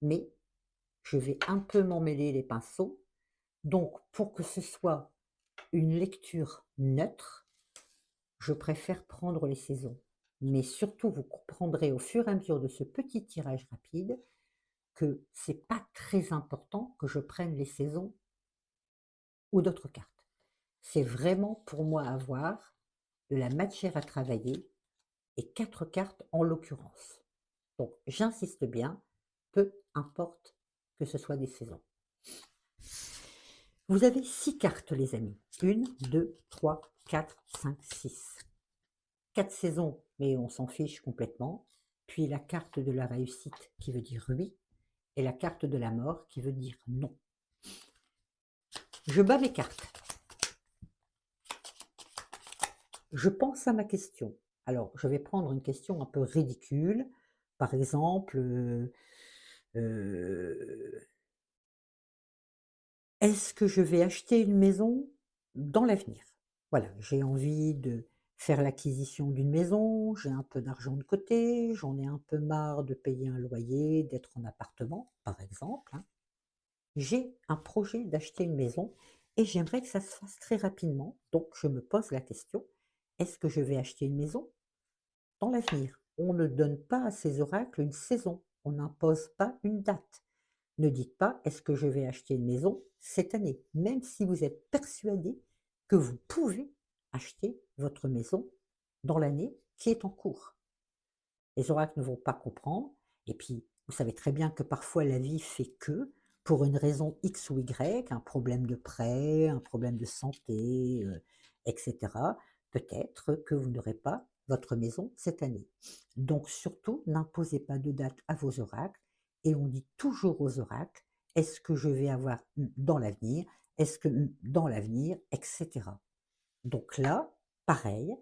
mais je vais un peu m'emmêler les pinceaux. Donc, pour que ce soit une lecture neutre, je préfère prendre les saisons. Mais surtout, vous comprendrez au fur et à mesure de ce petit tirage rapide que c'est pas très important que je prenne les saisons ou d'autres cartes. C'est vraiment pour moi avoir de la matière à travailler et 4 cartes en l'occurrence. Donc, j'insiste bien, peu importe que ce soit des saisons. Vous avez 6 cartes, les amis. 1, 2, 3, 4, 5, 6. 4 saisons, mais on s'en fiche complètement. Puis la carte de la réussite qui veut dire oui, et la carte de la mort qui veut dire non. Je bats mes cartes. Je pense à ma question. Alors, je vais prendre une question un peu ridicule. Par exemple, est-ce que je vais acheter une maison dans l'avenir? Voilà, j'ai envie de faire l'acquisition d'une maison, j'ai un peu d'argent de côté, j'en ai un peu marre de payer un loyer, d'être en appartement, par exemple, hein. J'ai un projet d'acheter une maison et j'aimerais que ça se fasse très rapidement. Donc, je me pose la question, est-ce que je vais acheter une maison dans l'avenir? On ne donne pas à ces oracles une saison, on n'impose pas une date. Ne dites pas: «Est-ce que je vais acheter une maison cette année?» même si vous êtes persuadé que vous pouvez acheter votre maison dans l'année qui est en cours. Les oracles ne vont pas comprendre et puis vous savez très bien que parfois la vie fait que, pour une raison X ou Y, un problème de prêt, un problème de santé, et cetera, peut-être que vous n'aurez pas votre maison cette année. Donc surtout, n'imposez pas de date à vos oracles et on dit toujours aux oracles: «Est-ce que je vais avoir, dans l'avenir? Est-ce que, dans l'avenir?» et cetera. Donc là, pareil,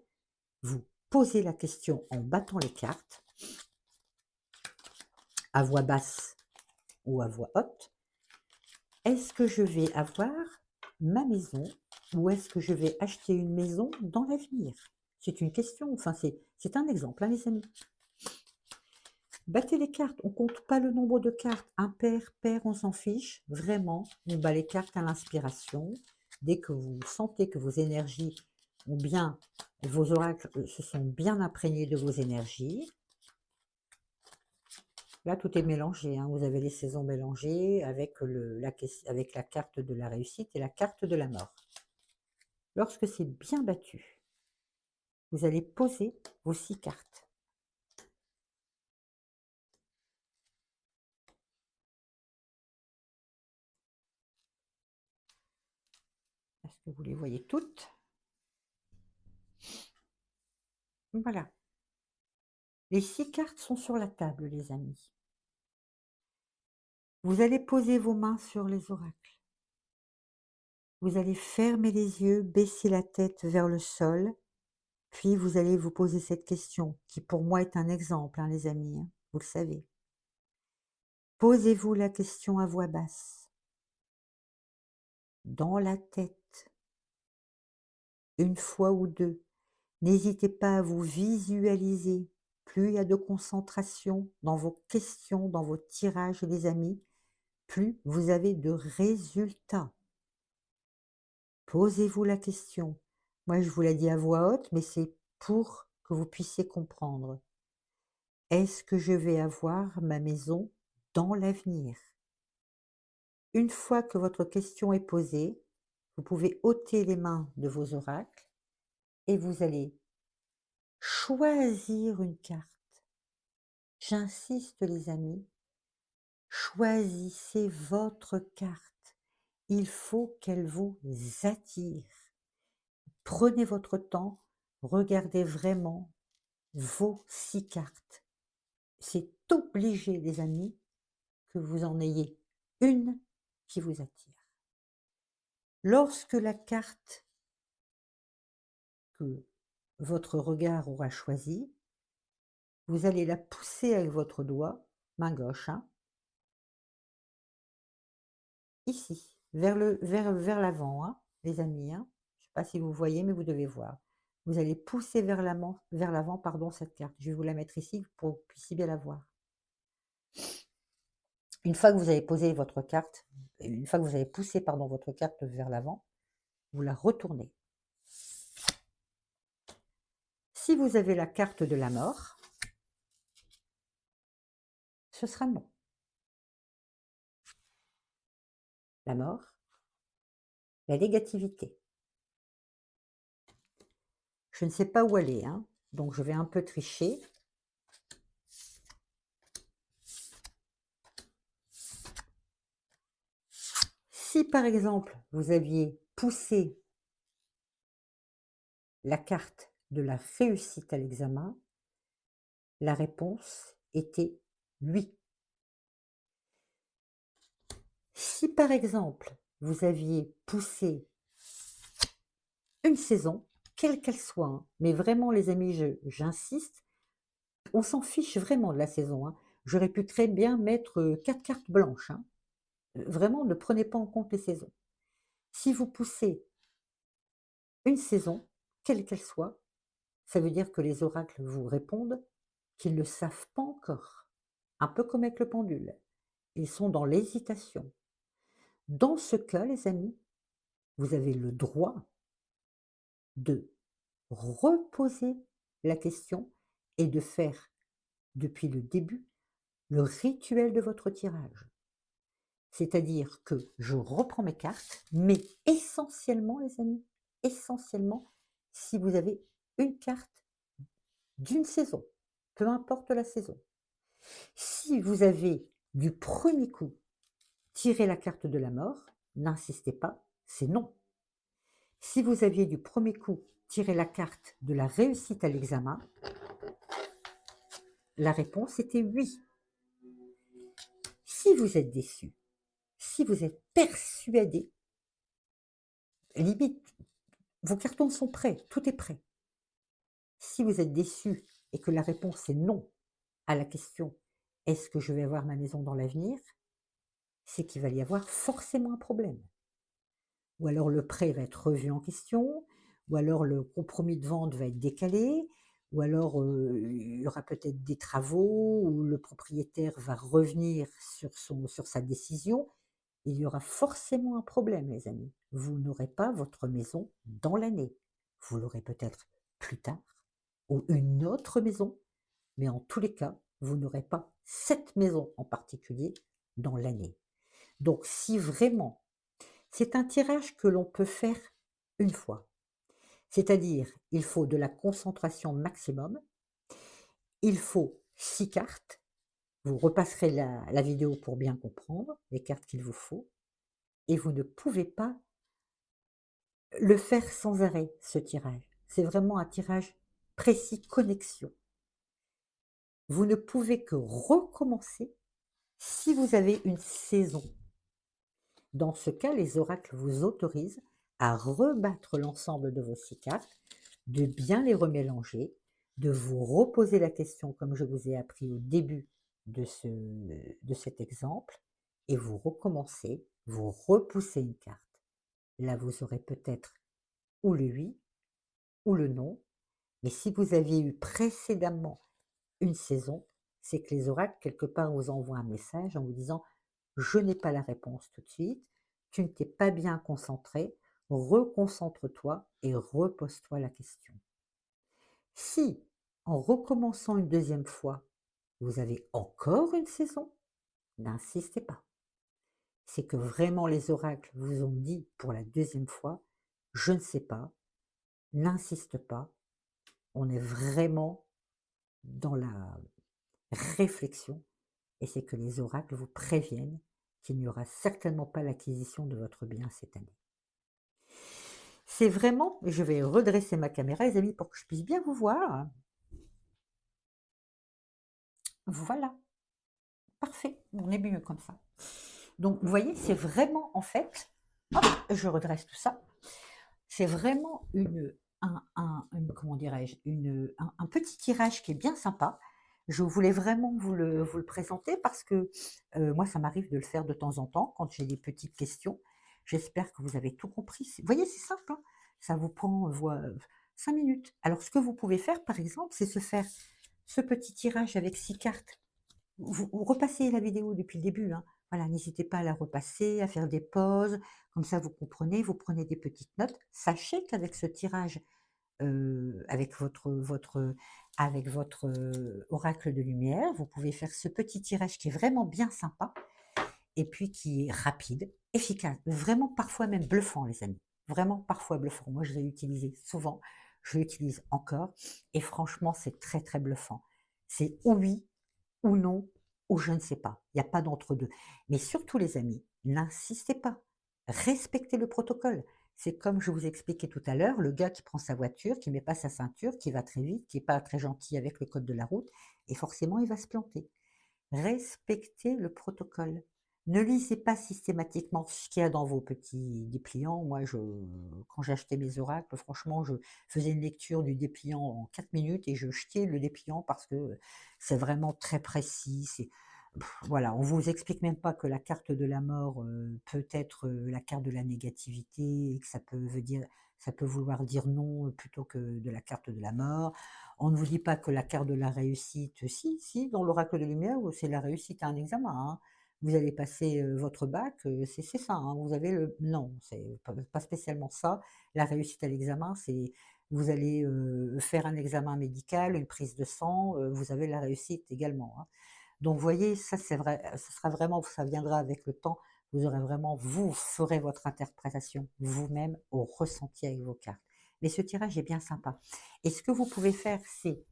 vous posez la question en battant les cartes à voix basse ou à voix haute. Est-ce que je vais avoir ma maison ou est-ce que je vais acheter une maison dans l'avenir? C'est une question, enfin c'est un exemple, hein, les amis. Battez les cartes, on compte pas le nombre de cartes. Impair, pair, on s'en fiche. Vraiment, on bat les cartes à l'inspiration. Dès que vous sentez que vos énergies ont bien, vos oracles se sont bien imprégnés de vos énergies. Là, tout est mélangé, hein. Vous avez les saisons mélangées avec, avec la carte de la réussite et la carte de la mort. Lorsque c'est bien battu, vous allez poser vos 6 cartes. Est-ce que vous les voyez toutes? Voilà. Les 6 cartes sont sur la table, les amis. Vous allez poser vos mains sur les oracles. Vous allez fermer les yeux, baisser la tête vers le sol, puis vous allez vous poser cette question, qui pour moi est un exemple, hein, les amis, hein, vous le savez. Posez-vous la question à voix basse, dans la tête, une fois ou deux. N'hésitez pas à vous visualiser. Plus il y a de concentration dans vos questions, dans vos tirages, les amis, plus vous avez de résultats. Posez-vous la question. Moi, je vous l'ai dit à voix haute, mais c'est pour que vous puissiez comprendre. Est-ce que je vais avoir ma maison dans l'avenir? Une fois que votre question est posée, vous pouvez ôter les mains de vos oracles et vous allez choisir une carte. J'insiste, les amis, choisissez votre carte. Il faut qu'elle vous attire. Prenez votre temps, regardez vraiment vos 6 cartes. C'est obligé, les amis, que vous en ayez une qui vous attire. Lorsque la carte que votre regard aura choisie, vous allez la pousser avec votre doigt, main gauche, hein, ici, vers l'avant, hein, les amis, hein. Je ne sais pas si vous voyez, mais vous devez voir. Vous allez pousser vers l'avant, pardon, cette carte. Je vais vous la mettre ici pour que vous puissiez bien la voir. Une fois que vous avez posé votre carte, une fois que vous avez poussé, pardon, votre carte vers l'avant, vous la retournez. Si vous avez la carte de la mort, ce sera non. La mort, la négativité. Je ne sais pas où aller, hein, donc je vais un peu tricher. Si par exemple, vous aviez poussé la carte de la réussite à l'examen, la réponse était oui. Si par exemple, vous aviez poussé une saison, quelle qu'elle soit, hein, mais vraiment les amis, j'insiste, on s'en fiche vraiment de la saison, hein. J'aurais pu très bien mettre 4 cartes blanches, hein. Vraiment, ne prenez pas en compte les saisons. Si vous poussez une saison, quelle qu'elle soit, ça veut dire que les oracles vous répondent qu'ils ne savent pas encore. Un peu comme avec le pendule. Ils sont dans l'hésitation. Dans ce cas, les amis, vous avez le droit de reposer la question et de faire depuis le début, le rituel de votre tirage. C'est-à-dire que je reprends mes cartes, mais essentiellement, les amis, essentiellement, si vous avez une carte d'une saison, peu importe la saison. Si vous avez du premier coup tiré la carte de la mort, n'insistez pas, c'est non. Si vous aviez du premier coup tiré la carte de la réussite à l'examen, la réponse était oui. Si vous êtes déçu, si vous êtes persuadé, limite, vos cartons sont prêts, tout est prêt. Si vous êtes déçu et que la réponse est non à la question est-ce que je vais avoir ma maison dans l'avenir, c'est qu'il va y avoir forcément un problème. Ou alors le prêt va être revu en question, ou alors le compromis de vente va être décalé, ou alors il y aura peut-être des travaux, ou le propriétaire va revenir sur sa décision. Il y aura forcément un problème, les amis. Vous n'aurez pas votre maison dans l'année. Vous l'aurez peut-être plus tard, ou une autre maison, mais en tous les cas, vous n'aurez pas cette maison en particulier dans l'année. Donc si vraiment, c'est un tirage que l'on peut faire une fois, c'est-à-dire il faut de la concentration maximum, il faut 6 cartes, vous repasserez la vidéo pour bien comprendre les cartes qu'il vous faut, et vous ne pouvez pas le faire sans arrêt, ce tirage. C'est vraiment un tirage précis, connexion. Vous ne pouvez que recommencer si vous avez une saison. Dans ce cas, les oracles vous autorisent à rebattre l'ensemble de vos 6 cartes, de bien les remélanger, de vous reposer la question comme je vous ai appris au début de cet exemple, et vous recommencez, vous repoussez une carte. Là, vous aurez peut-être ou le oui ou le non, mais si vous aviez eu précédemment une saison, c'est que les oracles, quelque part, vous envoient un message en vous disant je n'ai pas la réponse tout de suite, tu ne t'es pas bien concentré, reconcentre-toi et repose-toi la question. Si, en recommençant une deuxième fois, vous avez encore une saison, n'insistez pas. C'est que vraiment les oracles vous ont dit pour la deuxième fois, je ne sais pas, n'insiste pas, on est vraiment dans la réflexion, et c'est que les oracles vous préviennent qu'il n'y aura certainement pas l'acquisition de votre bien cette année. C'est vraiment, je vais redresser ma caméra, les amis, pour que je puisse bien vous voir. Voilà, parfait, on est mieux comme ça. Donc, vous voyez, c'est vraiment, en fait, hop, je redresse tout ça, c'est vraiment comment dirais-je, un petit tirage qui est bien sympa. Je voulais vraiment vous le présenter parce que moi, ça m'arrive de le faire de temps en temps quand j'ai des petites questions. J'espère que vous avez tout compris. Vous voyez, c'est simple, hein, ça vous prend 5 minutes. Alors, ce que vous pouvez faire, par exemple, c'est se faire ce petit tirage avec 6 cartes. Vous repassez la vidéo depuis le début, hein. Voilà, n'hésitez pas à la repasser, à faire des pauses, comme ça vous comprenez, vous prenez des petites notes. Sachez qu'avec ce tirage, avec votre oracle de lumière, vous pouvez faire ce petit tirage qui est vraiment bien sympa et puis qui est rapide, efficace, vraiment parfois même bluffant, les amis. Vraiment parfois bluffant. Moi, je l'ai utilisé souvent, je l'utilise encore et franchement, c'est très, très bluffant. C'est oui ou non, ou je ne sais pas. Il n'y a pas d'entre-deux. Mais surtout, les amis, n'insistez pas. Respectez le protocole. C'est comme je vous expliquais tout à l'heure, le gars qui prend sa voiture, qui ne met pas sa ceinture, qui va très vite, qui n'est pas très gentil avec le code de la route, et forcément, il va se planter. Respectez le protocole. Ne lisez pas systématiquement ce qu'il y a dans vos petits dépliants. Moi, quand j'achetais mes oracles, franchement, je faisais une lecture du dépliant en 4 minutes et je jetais le dépliant parce que c'est vraiment très précis. Voilà, on vous explique même pas que la carte de la mort peut être la carte de la négativité et que ça peut vouloir dire non plutôt que de la carte de la mort. On ne vous dit pas que la carte de la réussite, si, dans l'oracle de lumière, c'est la réussite à un examen, hein. Vous allez passer votre bac, c'est ça, hein. Vous avez non, c'est pas spécialement ça. La réussite à l'examen, c'est vous allez, faire un examen médical, une prise de sang, vous avez la réussite également, hein. Donc vous voyez, ça c'est vrai, ce sera vraiment ça viendra avec le temps. Vous aurez vraiment vous ferez votre interprétation vous-même au ressenti avec vos cartes. Mais ce tirage est bien sympa et ce que vous pouvez faire, c'est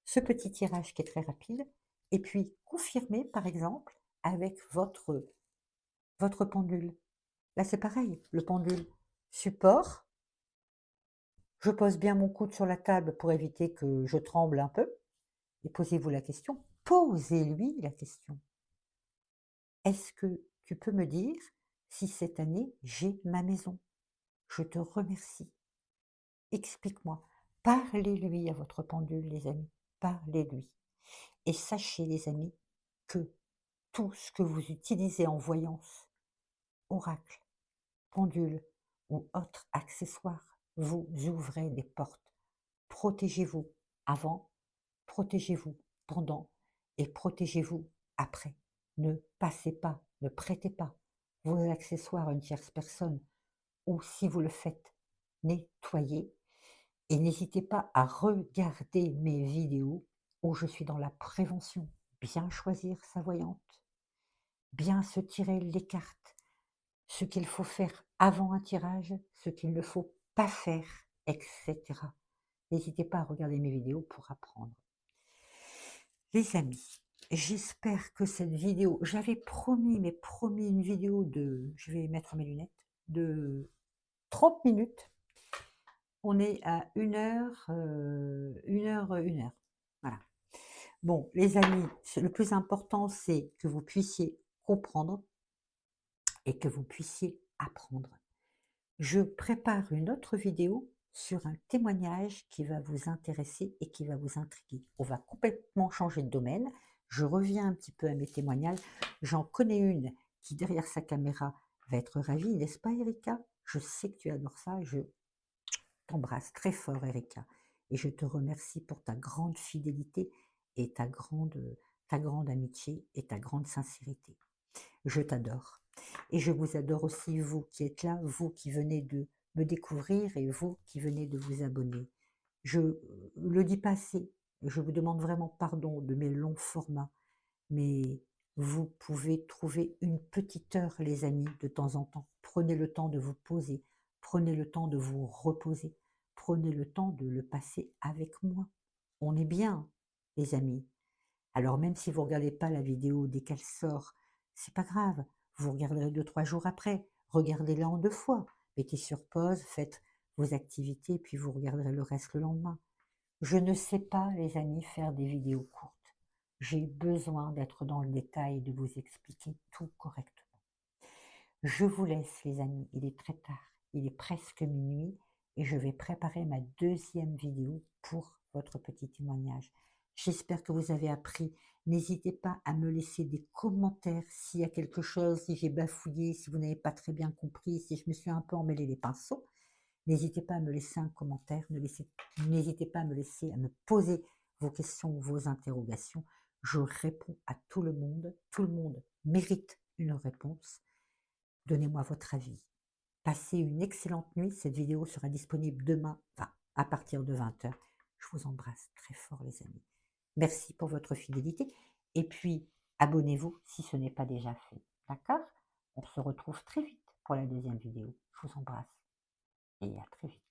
ce petit tirage qui est très rapide et puis confirmer, par exemple, avec votre pendule. Là, c'est pareil, le pendule, support, je pose bien mon coude sur la table pour éviter que je tremble un peu et posez-vous la question, posez-lui la question. Est-ce que tu peux me dire si cette année j'ai ma maison? Je te remercie. Explique-moi. Parlez-lui à votre pendule, les amis. Parlez-lui. Et sachez, les amis, que tout ce que vous utilisez en voyance, oracle, pendule ou autre accessoire, vous ouvrez des portes. Protégez-vous avant, protégez-vous pendant et protégez-vous après. Ne passez pas, ne prêtez pas vos accessoires à une tierce personne ou si vous le faites, nettoyez et n'hésitez pas à regarder mes vidéos où je suis dans la prévention. Bien choisir sa voyante, bien se tirer les cartes, ce qu'il faut faire avant un tirage, ce qu'il ne faut pas faire, etc. N'hésitez pas à regarder mes vidéos pour apprendre. Les amis, j'espère que cette vidéo, j'avais promis, mais promis une vidéo de, je vais mettre mes lunettes, de 30 minutes. On est à 1 heure, 1 heure, 1 heure. Voilà. Bon, les amis, le plus important, c'est que vous puissiez comprendre et que vous puissiez apprendre. Je prépare une autre vidéo sur un témoignage qui va vous intéresser et qui va vous intriguer. On va complètement changer de domaine. Je reviens un petit peu à mes témoignages. J'en connais une qui, derrière sa caméra, va être ravie, n'est-ce pas, Erika? Je sais que tu adores ça. Je t'embrasse très fort, Erika. Et je te remercie pour ta grande fidélité et ta grande amitié et ta grande sincérité. Je t'adore. Et je vous adore aussi, vous qui êtes là, vous qui venez de me découvrir et vous qui venez de vous abonner. Je le dis pas assez, je vous demande vraiment pardon de mes longs formats, mais vous pouvez trouver une petite heure, les amis, de temps en temps. Prenez le temps de vous poser, prenez le temps de vous reposer, prenez le temps de le passer avec moi. On est bien, les amis. Alors même si vous ne regardez pas la vidéo dès qu'elle sort, c'est pas grave, vous regarderez 2, 3 jours après, regardez-la en 2 fois, mettez sur pause, faites vos activités, puis vous regarderez le reste le lendemain. Je ne sais pas, les amis, faire des vidéos courtes. J'ai besoin d'être dans le détail et de vous expliquer tout correctement. Je vous laisse, les amis, il est très tard, il est presque minuit et je vais préparer ma deuxième vidéo pour votre petit témoignage. J'espère que vous avez appris. N'hésitez pas à me laisser des commentaires s'il y a quelque chose, si j'ai bafouillé, si vous n'avez pas très bien compris, si je me suis un peu emmêlé les pinceaux. N'hésitez pas à me laisser un commentaire, n'hésitez pas à à me poser vos questions, vos interrogations. Je réponds à tout le monde mérite une réponse. Donnez-moi votre avis. Passez une excellente nuit. Cette vidéo sera disponible demain, enfin, à partir de 20 h. Je vous embrasse très fort, les amis. Merci pour votre fidélité. Et puis, abonnez-vous si ce n'est pas déjà fait. D'accord? On se retrouve très vite pour la deuxième vidéo. Je vous embrasse et à très vite.